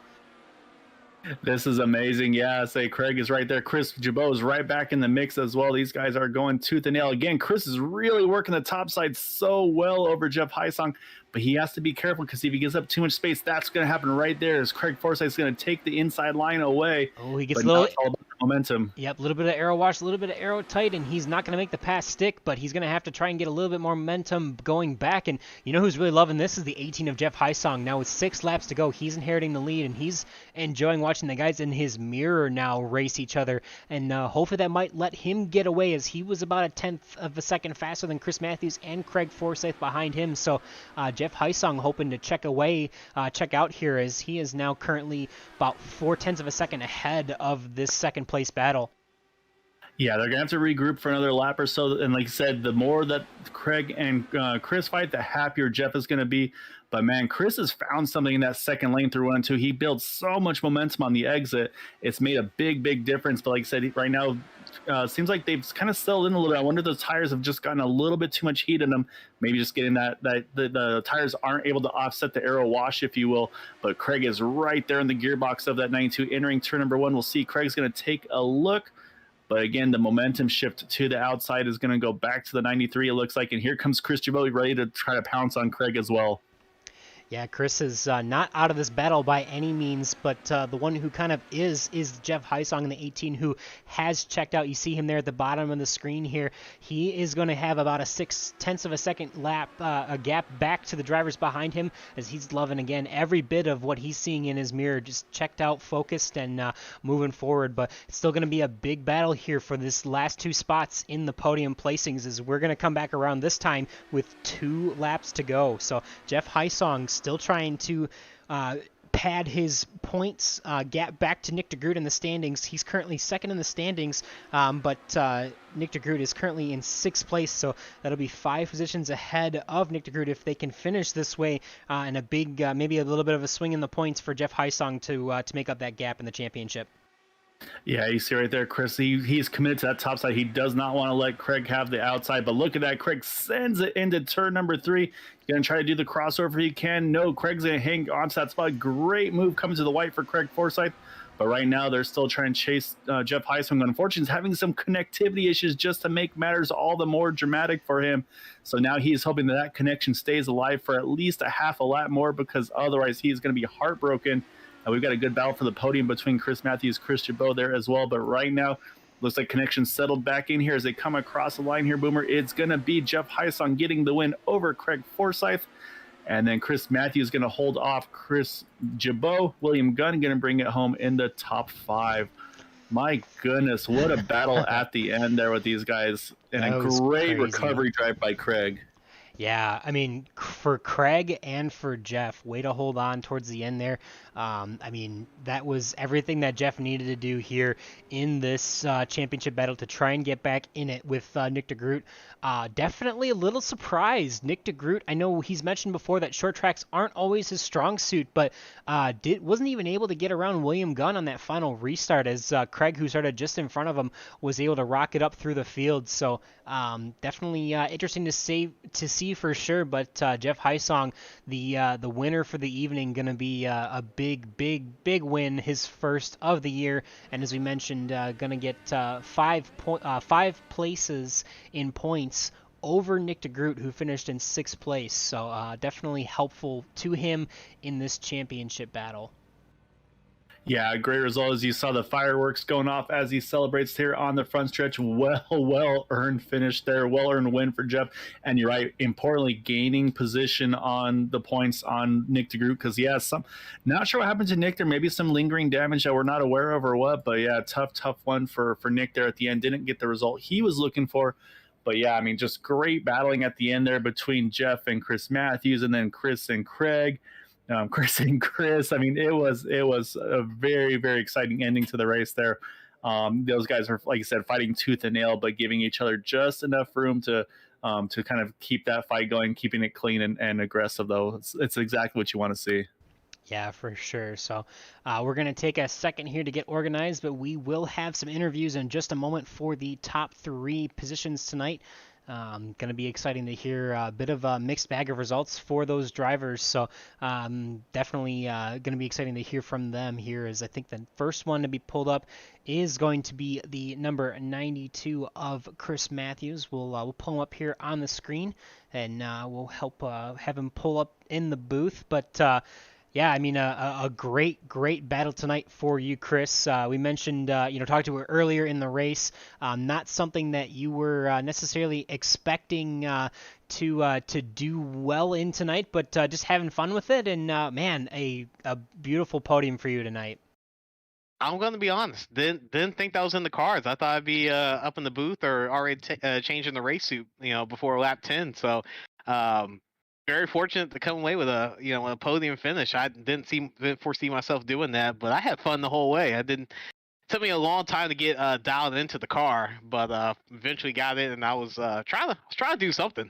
B: This is amazing. Yeah, say Craig is right there. Chris Jabot is right back in the mix as well. These guys are going tooth and nail. Again, Chris is really working the top side so well over Jeff Heisong, but he has to be careful because if he gives up too much space, that's going to happen right there as Craig Forsyth is going to take the inside line away.
A: Oh, he gets a little...
B: All about the momentum.
A: Yep, a little bit of aero wash, a little bit of aero tight, and he's not going to make the pass stick, but he's going to have to try and get a little bit more momentum going back. And you know who's really loving this is the 18 of Jeff Hysong. Now with 6 laps to go, he's inheriting the lead, and he's enjoying watching the guys in his mirror now race each other. And hopefully that might let him get away, as he was about a 10th of a second faster than Chris Matthews and Craig Forsyth behind him. So Jeff Hysong hoping to check out here, as he is now currently about 0.4 of a second ahead of this second place battle.
B: Yeah, they're going to have to regroup for another lap or so. And like I said, the more that Craig and Chris fight, the happier Jeff is going to be. But, man, Chris has found something in that second lane through 1 and 2. He built so much momentum on the exit. It's made a big, big difference. But like I said, right now, seems like they've kind of settled in a little bit. I wonder if those tires have just gotten a little bit too much heat in them. Maybe just getting the tires aren't able to offset the aero wash, if you will. But Craig is right there in the gearbox of that 92. Entering turn number 1, we'll see Craig's going to take a look. But again, the momentum shift to the outside is going to go back to the 93, it looks like. And here comes Chris Jabot ready to try to pounce on Craig as well.
A: Yeah, Chris is not out of this battle by any means, but the one who kind of is Jeff Hysong in the 18, who has checked out. You see him there at the bottom of the screen here. He is going to have about a 0.6 of a second a gap back to the drivers behind him, as he's loving, again, every bit of what he's seeing in his mirror, just checked out, focused, and moving forward. But it's still going to be a big battle here for this last 2 spots in the podium placings, as we're going to come back around this time with 2 laps to go. So Jeff Hysong still trying to pad his points gap back to Nick DeGroot in the standings. He's currently second in the standings, but Nick DeGroot is currently in 6th place, so that'll be 5 positions ahead of Nick DeGroot if they can finish this way, and a big, maybe a little bit of a swing in the points for Jeff Hysong to make up that gap in the championship.
B: Yeah, you see right there, Chris, he's committed to that top side. He does not want to let Craig have the outside, but look at that. Craig sends it into turn number 3. You're going to try to do the crossover he can. No, Craig's going to hang on to that spot. Great move coming to the white for Craig Forsyth. But right now, they're still trying to chase Jeff Hysong. Unfortunately, he's having some connectivity issues just to make matters all the more dramatic for him. So now he's hoping that connection stays alive for at least a half a lap more, because otherwise he's going to be heartbroken. We've got a good battle for the podium between Chris Matthews, Chris Jabot there as well. But right now, looks like connection settled back in here as they come across the line here, Boomer. It's going to be Jeff Hysong getting the win over Craig Forsyth. And then Chris Matthews going to hold off Chris Jabot. William Gunn going to bring it home in the top 5. My goodness, what a battle at the end there with these guys. And a great recovery drive by Craig.
A: Yeah, I mean, for Craig and for Jeff, way to hold on towards the end there. I mean, that was everything that Jeff needed to do here in this championship battle to try and get back in it with Nick DeGroot. Definitely a little surprised. Nick DeGroot, I know he's mentioned before that short tracks aren't always his strong suit, but wasn't even able to get around William Gunn on that final restart, as Craig, who started just in front of him, was able to rocket up through the field. So definitely interesting to see for sure. But Jeff Hysong, the winner for the evening, going to be a big win, his first of the year, and as we mentioned, going to get 5 places in points over Nick DeGroot, who finished in 6th place. So definitely helpful to him in this championship battle.
B: Yeah, great result as you saw the fireworks going off as he celebrates here on the front stretch. Well-earned finish there, well-earned win for Jeff. And you're right, importantly, gaining position on the points on Nick DeGroot, because, yeah, not sure what happened to Nick. There may be some lingering damage that we're not aware of or what, but, yeah, tough one for Nick there at the end. Didn't get the result he was looking for. But, yeah, I mean, just great battling at the end there between Jeff and Chris Matthews, and then Chris and Craig. Chris and Chris. I mean, it was a very, very exciting ending to the race there. Those guys are, like I said, fighting tooth and nail, but giving each other just enough room to kind of keep that fight going, keeping it clean and aggressive, though. It's exactly what you want to see.
A: Yeah, for sure. So we're going to take a second here to get organized, but we will have some interviews in just a moment for the top 3 positions tonight. Going to be exciting to hear a bit of a mixed bag of results for those drivers. So definitely going to be exciting to hear from them here, as I think the first one to be pulled up is going to be the number 92 of Chris Matthews. We'll pull him up here on the screen, and we'll help have him pull up in the booth. But Yeah, I mean, a great battle tonight for you, Chris. We mentioned, talked to her earlier in the race. Not something that you were necessarily expecting to do well in tonight, but just having fun with it. And man, a beautiful podium for you tonight.
C: I'm gonna be honest. Didn't think that was in the cards. I thought I'd be up in the booth or already changing the race suit, before lap 10. So, um, very fortunate to come away with a podium finish. I didn't foresee myself doing that, but I had fun the whole way. I didn't. It took me a long time to get dialed into the car, but eventually got it, and I was trying to do something.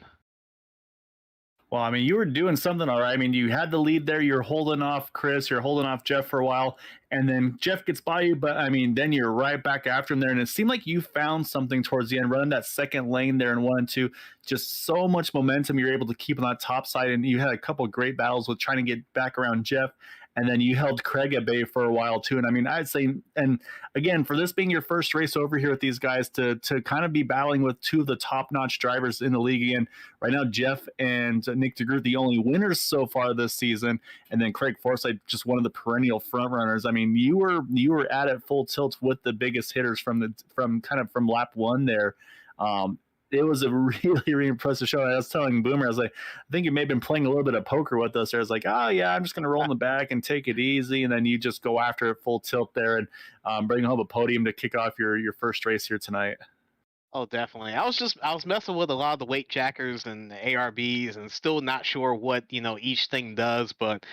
B: Well, I mean, you were doing something all right. I mean, you had the lead there. You're holding off Chris. You're holding off Jeff for a while. And then Jeff gets by you. But, I mean, then you're right back after him there. And it seemed like you found something towards the end, running that second lane there in 1 and 2. Just so much momentum you're able to keep on that top side. And you had a couple of great battles with trying to get back around Jeff. And then you held Craig at bay for a while, too. And, I mean, I'd say, and again, for this being your first race over here with these guys, to kind of be battling with two of the top-notch drivers in the league again. Right now, Jeff and Nick DeGroot, the only winners so far this season, and then Craig Forsyth, just one of the perennial front runners. I mean, you were at it full tilt with the biggest hitters from lap 1 there. It was a really, really impressive show. I was telling Boomer, I was like, I think you may have been playing a little bit of poker with us. I was like, oh, yeah, I'm just going to roll in the back and take it easy. And then you just go after it full tilt there and bring home a podium to kick off your first race here tonight.
C: Oh, definitely. I was messing with a lot of the weight jackers and the ARBs and still not sure what, each thing does, but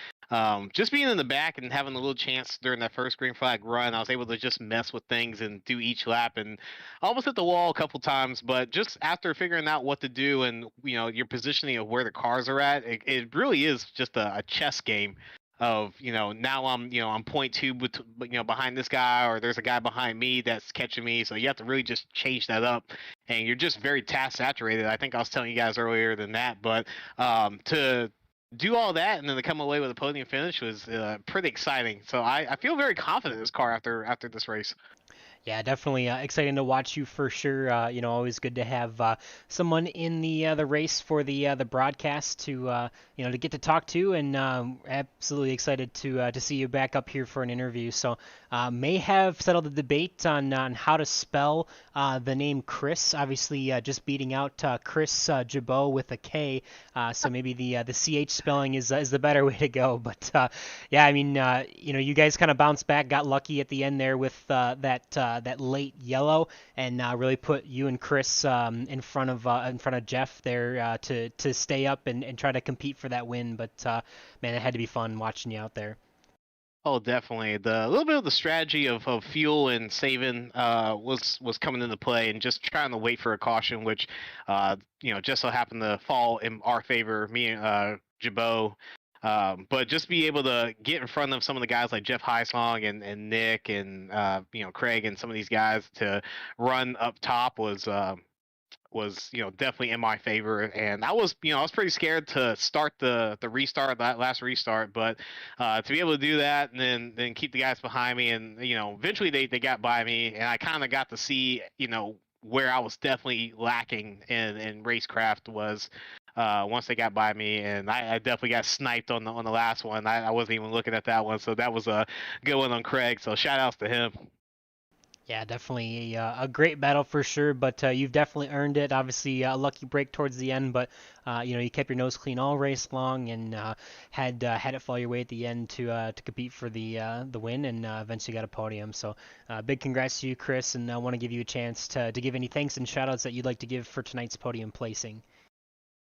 C: just being in the back and having a little chance during that first green flag run, I was able to just mess with things and do each lap and almost hit the wall a couple times, but just after figuring out what to do and, your positioning of where the cars are at, it really is just a chess game of now I'm point two behind this guy, or there's a guy behind me that's catching me, so you have to really just change that up, and you're just very task saturated. I think I was telling you guys earlier than that, but to do all that and then to come away with a podium finish was pretty exciting. So I feel very confident in this car after this race.
A: Yeah, definitely exciting to watch you for sure. Always good to have someone in the race for the broadcast to to get to talk to, and absolutely excited to see you back up here for an interview. So may have settled the debate on how to spell the name Chris. Obviously, just beating out Chris Jabot with a K. So maybe the CH spelling is the better way to go. But yeah, I mean, you guys kind of bounced back, got lucky at the end there with that late yellow, and really put you and Chris in front of Jeff there to stay up and try to compete for that win. But man, it had to be fun watching you out there.
C: Oh, definitely. The little bit of the strategy of fuel and saving was coming into play, and just trying to wait for a caution, which just so happened to fall in our favor, me and Jabot. But just be able to get in front of some of the guys like Jeff Heisong and Nick and Craig and some of these guys to run up top was definitely in my favor. And I was pretty scared to start the restart, that last restart, but to be able to do that and then keep the guys behind me, and eventually they got by me, and I kind of got to see where I was definitely lacking in racecraft was once they got by me, and I definitely got sniped on the last one. I wasn't even looking at that one, so that was a good one on Craig, so shout outs to him.
A: Yeah, definitely a great battle for sure, but you've definitely earned it. Obviously, a lucky break towards the end, but you kept your nose clean all race long, and had it fall your way at the end to compete for the win, and eventually got a podium. So big congrats to you, Chris, and I want to give you a chance to give any thanks and shout outs that you'd like to give for tonight's podium placing.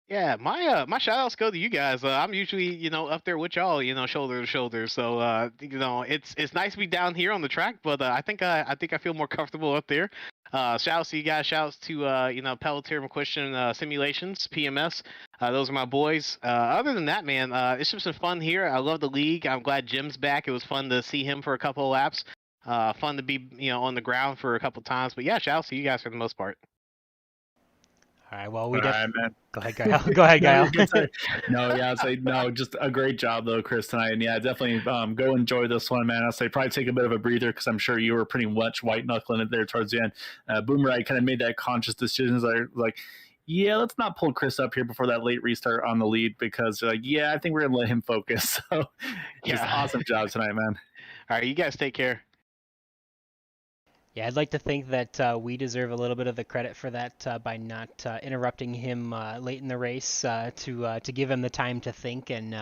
C: Yeah, my shout outs go to you guys. I'm usually, up there with y'all, shoulder to shoulder. So, it's nice to be down here on the track, but I think I feel more comfortable up there. Shout outs to you guys. Shout outs to Pelletier McQuestion Simulations, PMS. Those are my boys. Other than that, man, it's just been fun here. I love the league. I'm glad Jim's back. It was fun to see him for a couple of laps. Fun to be on the ground for a couple of times. But yeah, shout outs to you guys for the most part.
A: All right, well,
B: man.
A: Go ahead, Kyle. Go ahead, Kyle.
B: I'd say no, just a great job though, Chris, tonight. And yeah, definitely go enjoy this one, man. I'll say probably take a bit of a breather, because I'm sure you were pretty much white knuckling it there towards the end. Boomer, I kind of made that conscious decision. Like, yeah, let's not pull Chris up here before that late restart on the lead because like, yeah, I think we're gonna let him focus. So just
C: Yeah.
B: awesome job tonight, man.
C: All right, you guys take care.
A: Yeah, I'd like to think that we deserve a little bit of the credit for that by not interrupting him late in the race to give him the time to think, and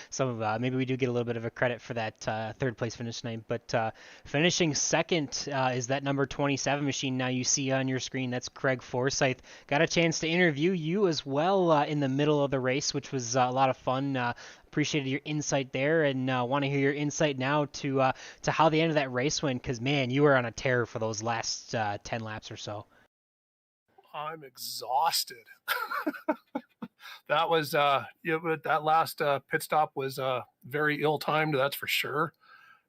A: some of maybe we do get a little bit of a credit for that third place finish tonight. But finishing second is that number 27 machine now you see on your screen. That's Craig Forsyth. Got a chance to interview you as well in the middle of the race, which was a lot of fun. Appreciated your insight there, and want to hear your insight now to how the end of that race went, because man, you were on a tear for those last 10 laps or so.
D: I'm exhausted. That was that last pit stop was very ill-timed, that's for sure.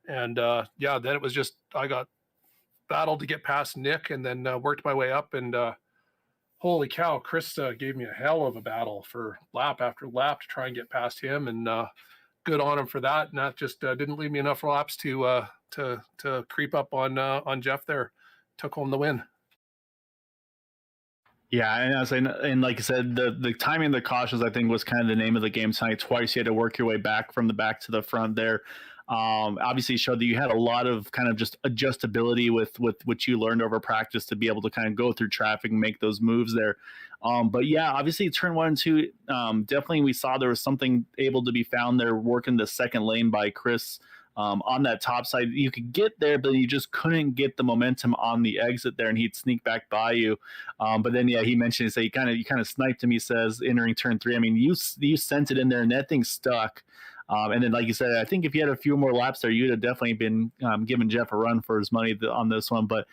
D: And yeah, then it was just I got battled to get past Nick, and then worked my way up, and holy cow, Chris gave me a hell of a battle for lap after lap to try and get past him, and good on him for that. And that just didn't leave me enough laps to creep up on Jeff there. Took home the win.
B: Yeah, and and like I said, the timing of the cautions I think was kind of the name of the game tonight. Twice you had to work your way back from the back to the front there. Obviously showed that you had a lot of kind of just adjustability with what you learned over practice to be able to kind of go through traffic and make those moves there. But yeah, obviously turn 1 and 2, definitely we saw there was something able to be found there working the second lane by Chris. On that top side, you could get there, but you just couldn't get the momentum on the exit there, and he'd sneak back by you. But then, yeah, he mentioned he you kind of sniped him. He says entering turn 3. I mean, you sent it in there, and that thing stuck. And then, like you said, I think if you had a few more laps there, you'd have definitely been giving Jeff a run for his money on this one. But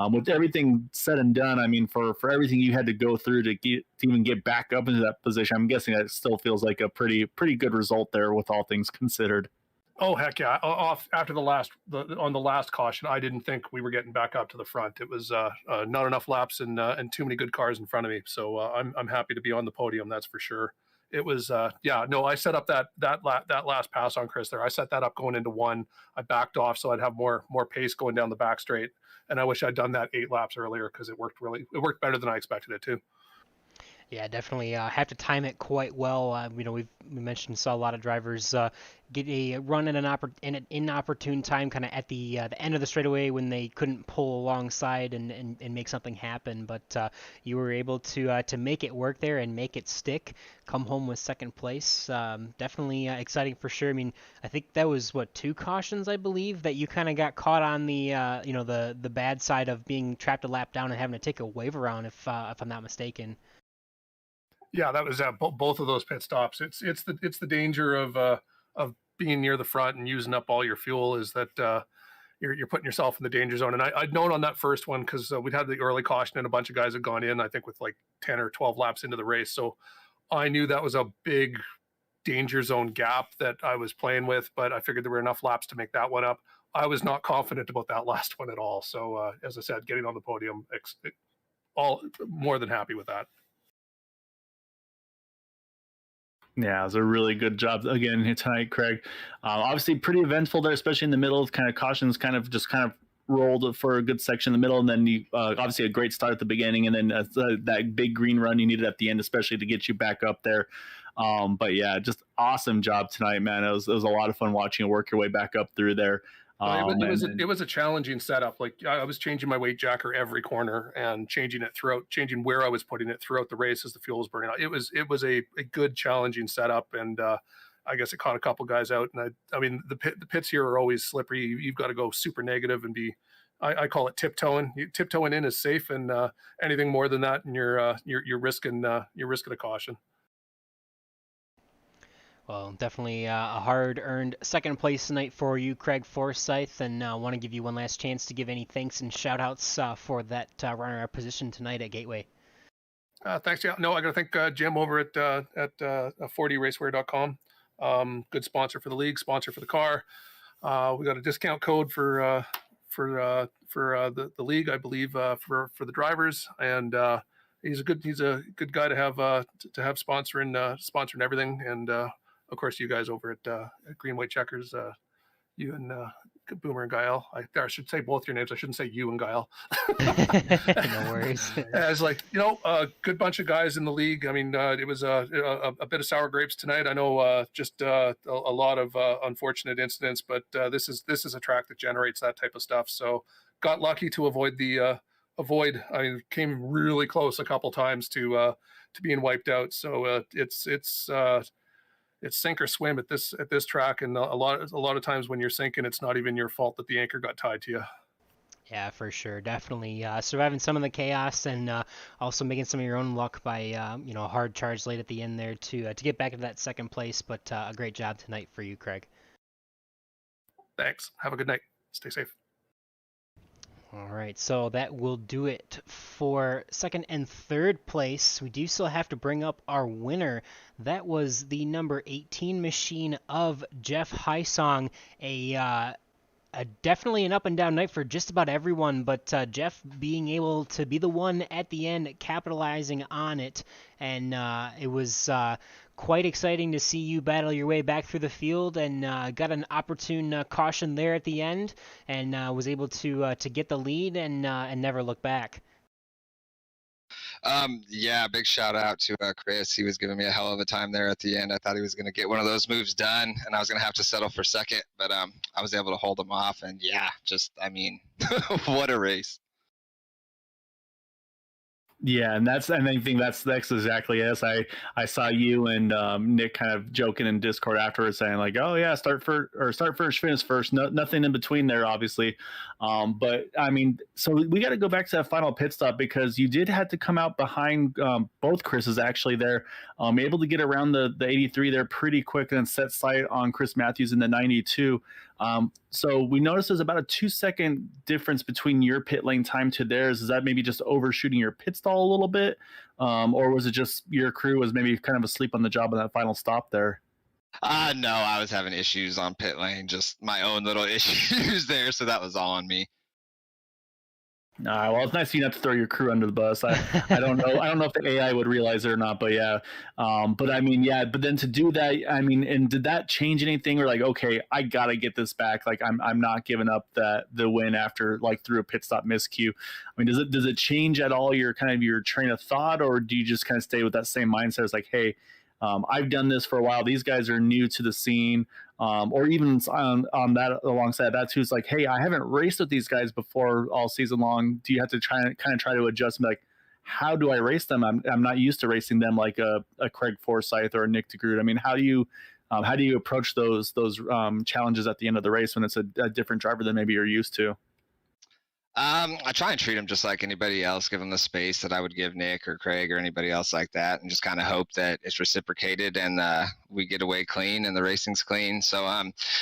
B: with everything said and done, I mean, for everything you had to go through to even get back up into that position, I'm guessing that still feels like a pretty good result there with all things considered.
D: Oh heck yeah! After the last caution, I didn't think we were getting back up to the front. It was not enough laps and too many good cars in front of me. So I'm happy to be on the podium. That's for sure. It was yeah, no, I set up that last pass on Chris there. I set that up going into 1. I backed off so I'd have more pace going down the back straight. And I wish I'd done that 8 laps earlier because it worked better than I expected it to.
A: Yeah, definitely have to time it quite well. We mentioned saw a lot of drivers get a run in an inopportune time, kind of at the end of the straightaway when they couldn't pull alongside and make something happen. But you were able to make it work there and make it stick. Come home with second place. Definitely exciting for sure. I mean, I think that was 2 cautions, I believe, that you kind of got caught on the the bad side of being trapped a lap down and having to take a wave around, if I'm not mistaken.
D: Yeah, that was both of those pit stops. It's the danger of being near the front and using up all your fuel, is that you're putting yourself in the danger zone. And I'd known on that first one because we'd had the early caution and a bunch of guys had gone in, I think with like 10 or 12 laps into the race. So I knew that was a big danger zone gap that I was playing with, but I figured there were enough laps to make that one up. I was not confident about that last one at all. So as I said, getting on the podium, all more than happy with that.
B: Yeah, it was a really good job again tonight, Craig. Obviously, pretty eventful there, especially in the middle. Kind of cautions, kind of rolled for a good section in the middle, and then you obviously a great start at the beginning, and then that big green run you needed at the end, especially to get you back up there. But yeah, just awesome job tonight, man. It was a lot of fun watching you work your way back up through there.
D: It was a challenging setup. Like I was changing my weight jacker every corner and changing where I was putting it throughout the race as the fuel was burning out. It was a good challenging setup, and I guess it caught a couple guys out. And I mean the pits here are always slippery. You've got to go super negative and be, I call it tiptoeing. Tiptoeing in is safe, and anything more than that, and you're risking a caution.
A: Well, definitely a hard-earned second place tonight for you, Craig Forsyth, and I want to give you one last chance to give any thanks and shout-outs for that runner-up position tonight at Gateway.
D: Thanks. Yeah, no, I got to thank Jim over at 40racewear.com. Good sponsor for the league, sponsor for the car. We got a discount code for the league, I believe, for the drivers, and he's a good guy to have sponsoring everything, and of course you guys over at Green White Checkers, you and Boomer and Guile. I should say both your names. I shouldn't say you and Guile.
A: No worries.
D: I was like, good bunch of guys in the league. I mean, it was a bit of sour grapes tonight. I know just a lot of unfortunate incidents, but this is a track that generates that type of stuff. So got lucky to avoid. I mean, came really close a couple times to being wiped out. So it's sink or swim at this track, and a lot of times when you're sinking, it's not even your fault that the anchor got tied to you.
A: Yeah, for sure, definitely surviving some of the chaos and also making some of your own luck by a hard charge late at the end there to get back into that second place. But a great job tonight for you, Craig.
D: Thanks. Have a good night. Stay safe.
A: All right, so that will do it for second and third place. We do still have to bring up our winner. That was the number 18 machine of Jeff Hysong. Definitely an up and down night for just about everyone, but Jeff being able to be the one at the end capitalizing on it, and it was quite exciting to see you battle your way back through the field and got an opportune caution there at the end, and was able to get the lead and never look back.
E: Yeah, big shout out to Chris. He was giving me a hell of a time there at the end. I thought he was going to get one of those moves done, and I was going to have to settle for second, but I was able to hold him off, and yeah, what a race.
B: Yeah, and I think that's exactly it. I saw you and Nick kind of joking in Discord afterwards, saying like, "Oh yeah, start first, finish first." Nothing in between there, obviously. But I mean, so we got to go back to that final pit stop because you did have to come out behind both Chris's actually there, able to get around the 83 there pretty quick and set sight on Chris Matthews in the 92. So we noticed there's about a 2-second difference between your pit lane time to theirs. Is that maybe just overshooting your pit stall a little bit? Or was it just your crew was maybe kind of asleep on the job on that final stop there?
E: No, I was having issues on pit lane, just my own little issues there. So that was all on me.
B: Well, it's nice you not to throw your crew under the bus. I don't know. I don't know if the AI would realize it or not, but yeah. But I mean, yeah. But then to do that, I mean, and did that change anything? Or like, okay, I gotta get this back. Like, I'm not giving up the win after like through a pit stop miscue. I mean, does it change at all your kind of your train of thought, or do you just kind of stay with that same mindset? It's like, hey, I've done this for a while. These guys are new to the scene. Or even on that alongside that too, it's like, hey, I haven't raced with these guys before all season long. Do you have to try to adjust and be like, how do I race them? I'm not used to racing them like a Craig Forsyth or a Nick DeGroot. I mean, how do you approach those challenges at the end of the race when it's a different driver than maybe you're used to?
E: I try and treat them just like anybody else, give them the space that I would give Nick or Craig or anybody else like that, and just kind of hope that it's reciprocated and we get away clean and the racing's clean. So,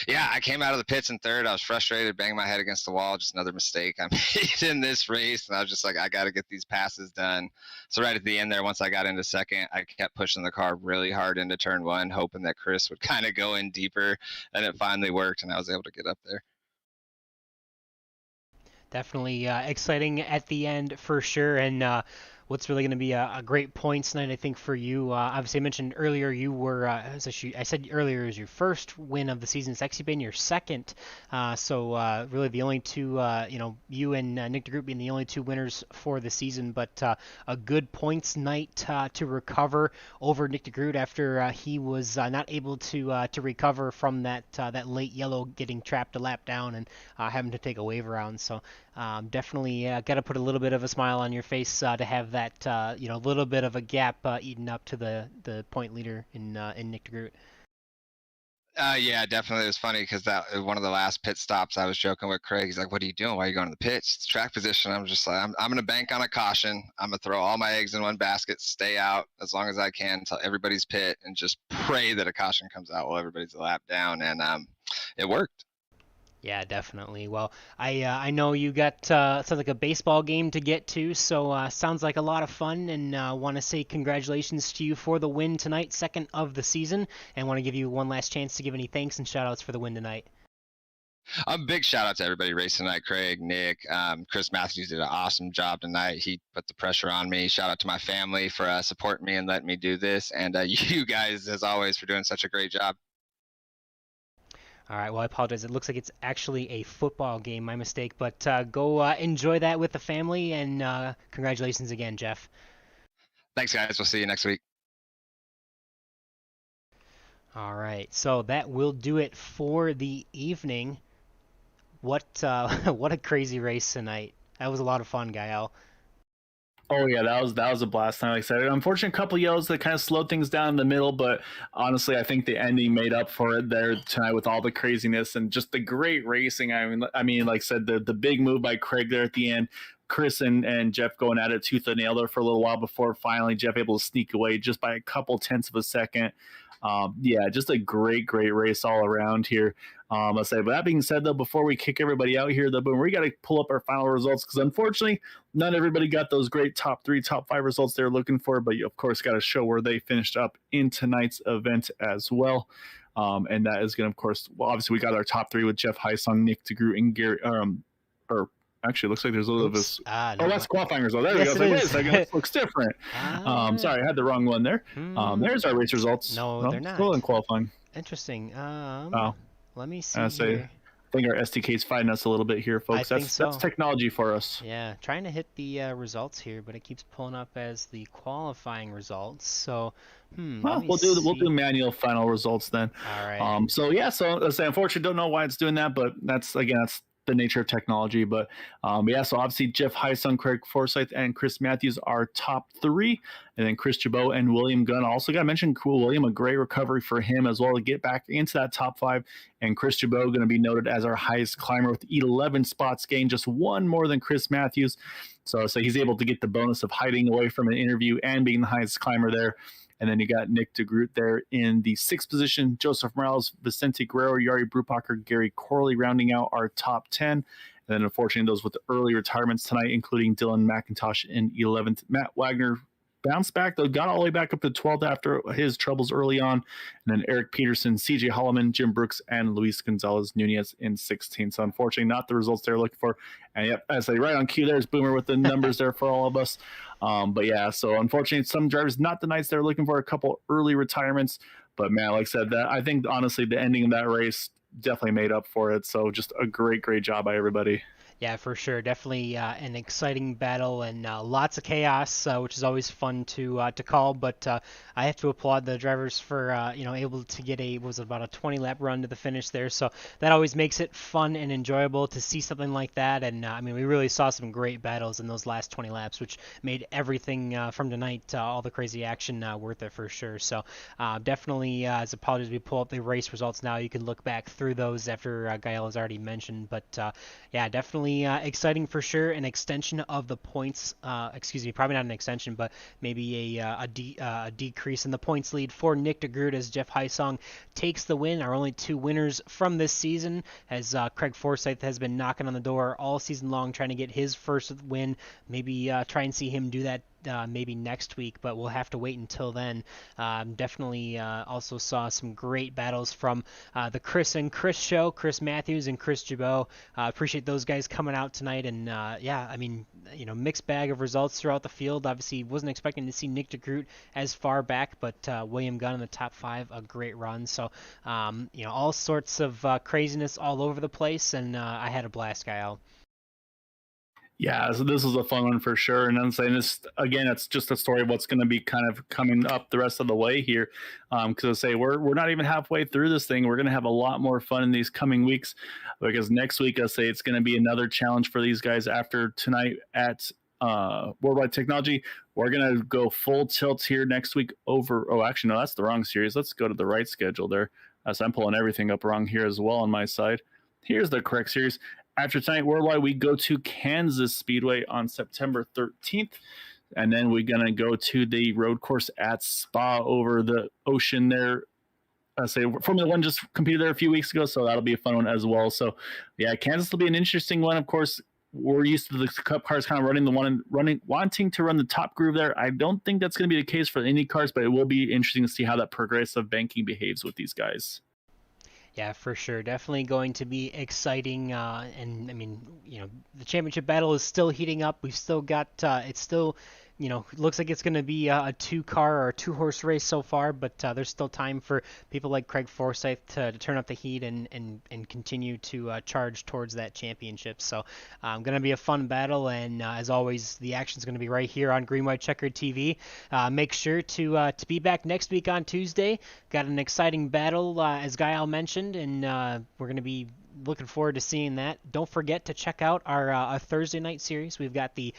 E: yeah, I came out of the pits in third. I was frustrated, banging my head against the wall. Just another mistake I made in this race, and I was just like, I got to get these passes done. So right at the end there, once I got into second, I kept pushing the car really hard into turn one, hoping that Chris would kind of go in deeper, and it finally worked, and I was able to get up there.
A: Definitely exciting at the end for sure, and what's really going to be a great points night, I think, for you. Obviously, I mentioned earlier you were, I said earlier, it was your first win of the season. It's actually been your second. So really the only two, you and Nick DeGroot being the only two winners for the season, but a good points night to recover over Nick DeGroot after he was not able to recover from that late yellow, getting trapped a lap down and having to take a wave around. So definitely got to put a little bit of a smile on your face to have that little bit of a gap eaten up to the point leader in Nick DeGroot.
E: Yeah, definitely. It was funny because that one of the last pit stops, I was joking with Craig. He's like, "What are you doing? Why are you going to the pits? It's track position." I'm just like, I'm going to bank on a caution. I'm going to throw all my eggs in one basket, stay out as long as I can until everybody's pit, and just pray that a caution comes out while everybody's a lap down. And it worked.
A: Yeah, definitely. Well, I know you got sounds like a baseball game to get to, so sounds like a lot of fun, and want to say congratulations to you for the win tonight, second of the season, and want to give you one last chance to give any thanks and shout outs for the win tonight.
E: A big shout out to everybody racing tonight. Craig, Nick, Chris Matthews did an awesome job tonight. He put the pressure on me. Shout out to my family for supporting me and letting me do this, and you guys, as always, for doing such a great job.
A: All right, well, I apologize. It looks like it's actually a football game, my mistake. But go enjoy that with the family, and congratulations again, Jeff.
E: Thanks, guys. We'll see you next week.
A: All right, so that will do it for the evening. What what a crazy race tonight. That was a lot of fun, Gael.
B: Oh yeah, that was a blast time. Like I said, unfortunate couple yellows that kind of slowed things down in the middle, but honestly, I think the ending made up for it there tonight with all the craziness and just the great racing. I mean, like I said, the big move by Craig there at the end, Chris and Jeff going at it tooth and nail there for a little while before finally Jeff able to sneak away just by a couple tenths of a second. Yeah, just a great race all around here. Let's say, but that being said, though, before we kick everybody out here, though, boom, we got to pull up our final results because unfortunately, not everybody got those great top 3, top 5 results they're looking for. But you, of course, got to show where they finished up in tonight's event as well. And that is going to, of course, well, obviously, we got our top 3 with Jeff Heisong, Nick DeGroot, and Gary, or actually, it looks like there's a little bit of a.
A: No,
B: that's qualifying result. There
A: yes,
B: we go.
A: it
B: Wait a
A: is.
B: second, this looks different. Sorry, I had the wrong one there. There's our race results.
A: No, they're not.
B: Still in qualifying.
A: Interesting. Let me see
B: I
A: here.
B: think our SDK is fighting us a little bit here, folks.
A: I think so.
B: That's technology for us.
A: Yeah, trying to hit the results here, but it keeps pulling up as the qualifying results. So,
B: well, we'll do manual final results then.
A: All right.
B: So let's say, unfortunately, don't know why it's doing that, but that's the nature of technology. But yeah, so obviously Jeff Heisong, Craig Forsyth, and Chris Matthews are top 3, and then Chris Chabot and William Gunn. Also got to mention Cool William, a great recovery for him as well to get back into that top 5. And Chris Chabot going to be noted as our highest climber with 11 spots gained, just 1 more than Chris Matthews. So he's able to get the bonus of hiding away from an interview and being the highest climber there. And then you got Nick DeGroot there in the 6th position, Joseph Morales, Vicente Guerrero, Yari Brubacher, Gary Corley rounding out our top 10. And then unfortunately those with the early retirements tonight, including Dylan McIntosh in 11th. Matt Wagner bounced back, though, got all the way back up to 12th after his troubles early on. And then Eric Peterson, CJ Holloman, Jim Brooks, and Luis Gonzalez Nunez in 16th. So unfortunately, not the results they're looking for. And yep, I say right on cue, there's Boomer with the numbers there for all of us. But yeah, so unfortunately, some drivers not the nights they're looking for, a couple early retirements. But man, like I said, that I think honestly the ending of that race definitely made up for it. So just a great job by everybody.
A: Yeah, for sure. Definitely an exciting battle and lots of chaos, which is always fun to call. But I have to applaud the drivers for able to get about a 20-lap run to the finish there. So that always makes it fun and enjoyable to see something like that. And I mean, we really saw some great battles in those last 20 laps, which made everything from tonight, all the crazy action, worth it for sure. So definitely, as apologies, we pull up the race results now. You can look back through those after Gael has already mentioned. But yeah, definitely. Exciting for sure. An extension of the points. Probably not an extension, but maybe a decrease in the points lead for Nick DeGroot as Jeff Heisong takes the win. Our only 2 winners from this season, as Craig Forsyth has been knocking on the door all season long, trying to get his first win. Maybe try and see him do that maybe next week, but we'll have to wait until then. Definitely also saw some great battles from the Chris and Chris show, Chris Matthews and Chris Chabot. Appreciate those guys coming out tonight, and yeah, I mean, mixed bag of results throughout the field. Obviously, wasn't expecting to see Nick DeGroot as far back, but William Gunn in the top 5, a great run. So, all sorts of craziness all over the place, and I had a blast, Kyle.
B: Yeah, so this was a fun one for sure. And I'm saying this again, it's just a story of what's going to be kind of coming up the rest of the way here. Because I say we're not even halfway through this thing. We're going to have a lot more fun in these coming weeks, because next week I say it's going to be another challenge for these guys after tonight at Worldwide Technology. We're going to go full tilt here next week over. Oh, actually, no, that's the wrong series. Let's go to the right schedule there. So I'm pulling everything up wrong here as well on my side. Here's the correct series. After tonight, Worldwide, we go to Kansas Speedway on September 13th. And then we're going to go to the road course at Spa over the ocean there. I say Formula One just competed there a few weeks ago, so that'll be a fun one as well. So, yeah, Kansas will be an interesting one. Of course, we're used to the Cup cars kind of wanting to run the top groove there. I don't think that's going to be the case for the Indy cars, but it will be interesting to see how that progressive banking behaves with these guys.
A: Yeah, for sure. Definitely going to be exciting. And I mean, the championship battle is still heating up. We've still got, it's still looks like it's going to be a two-car or a two-horse race so far, but there's still time for people like Craig Forsyth to turn up the heat and continue to charge towards that championship. So going to be a fun battle, and as always, the action's going to be right here on Green White Checkered TV. Make sure to be back next week on Tuesday. Got an exciting battle, as Gael mentioned, and we're going to be looking forward to seeing that. Don't forget to check out our Thursday night series. We've got the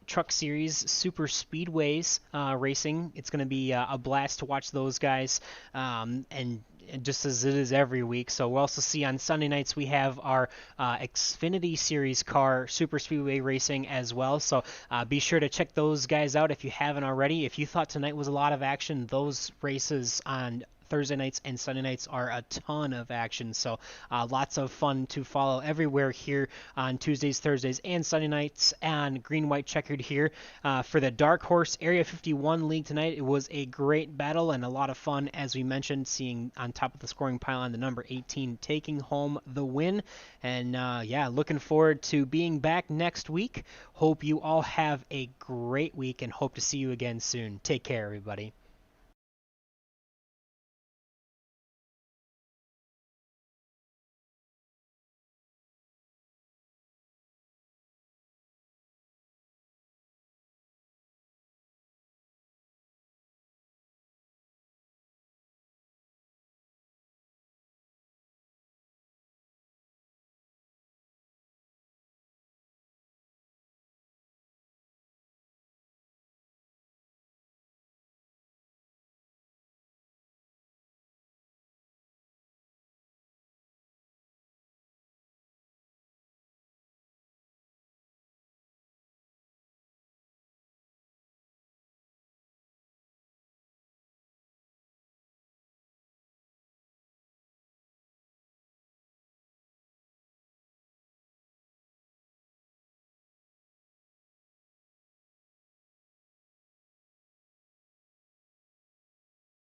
A: Truck Series Super Speedways racing. It's going to be a blast to watch those guys, and just as it is every week. So we'll also see on Sunday nights we have our Xfinity Series car Super Speedway racing as well. So be sure to check those guys out if you haven't already. If you thought tonight was a lot of action, those races on Thursday nights and Sunday nights are a ton of action, so lots of fun to follow everywhere here on Tuesdays, Thursdays, and Sunday nights on Green White Checkered here for the Dark Horse Area 51 League tonight. It was a great battle and a lot of fun, as we mentioned, seeing on top of the scoring pylon the number 18 taking home the win. And looking forward to being back next week. Hope you all have a great week and hope to see you again soon. Take care, everybody.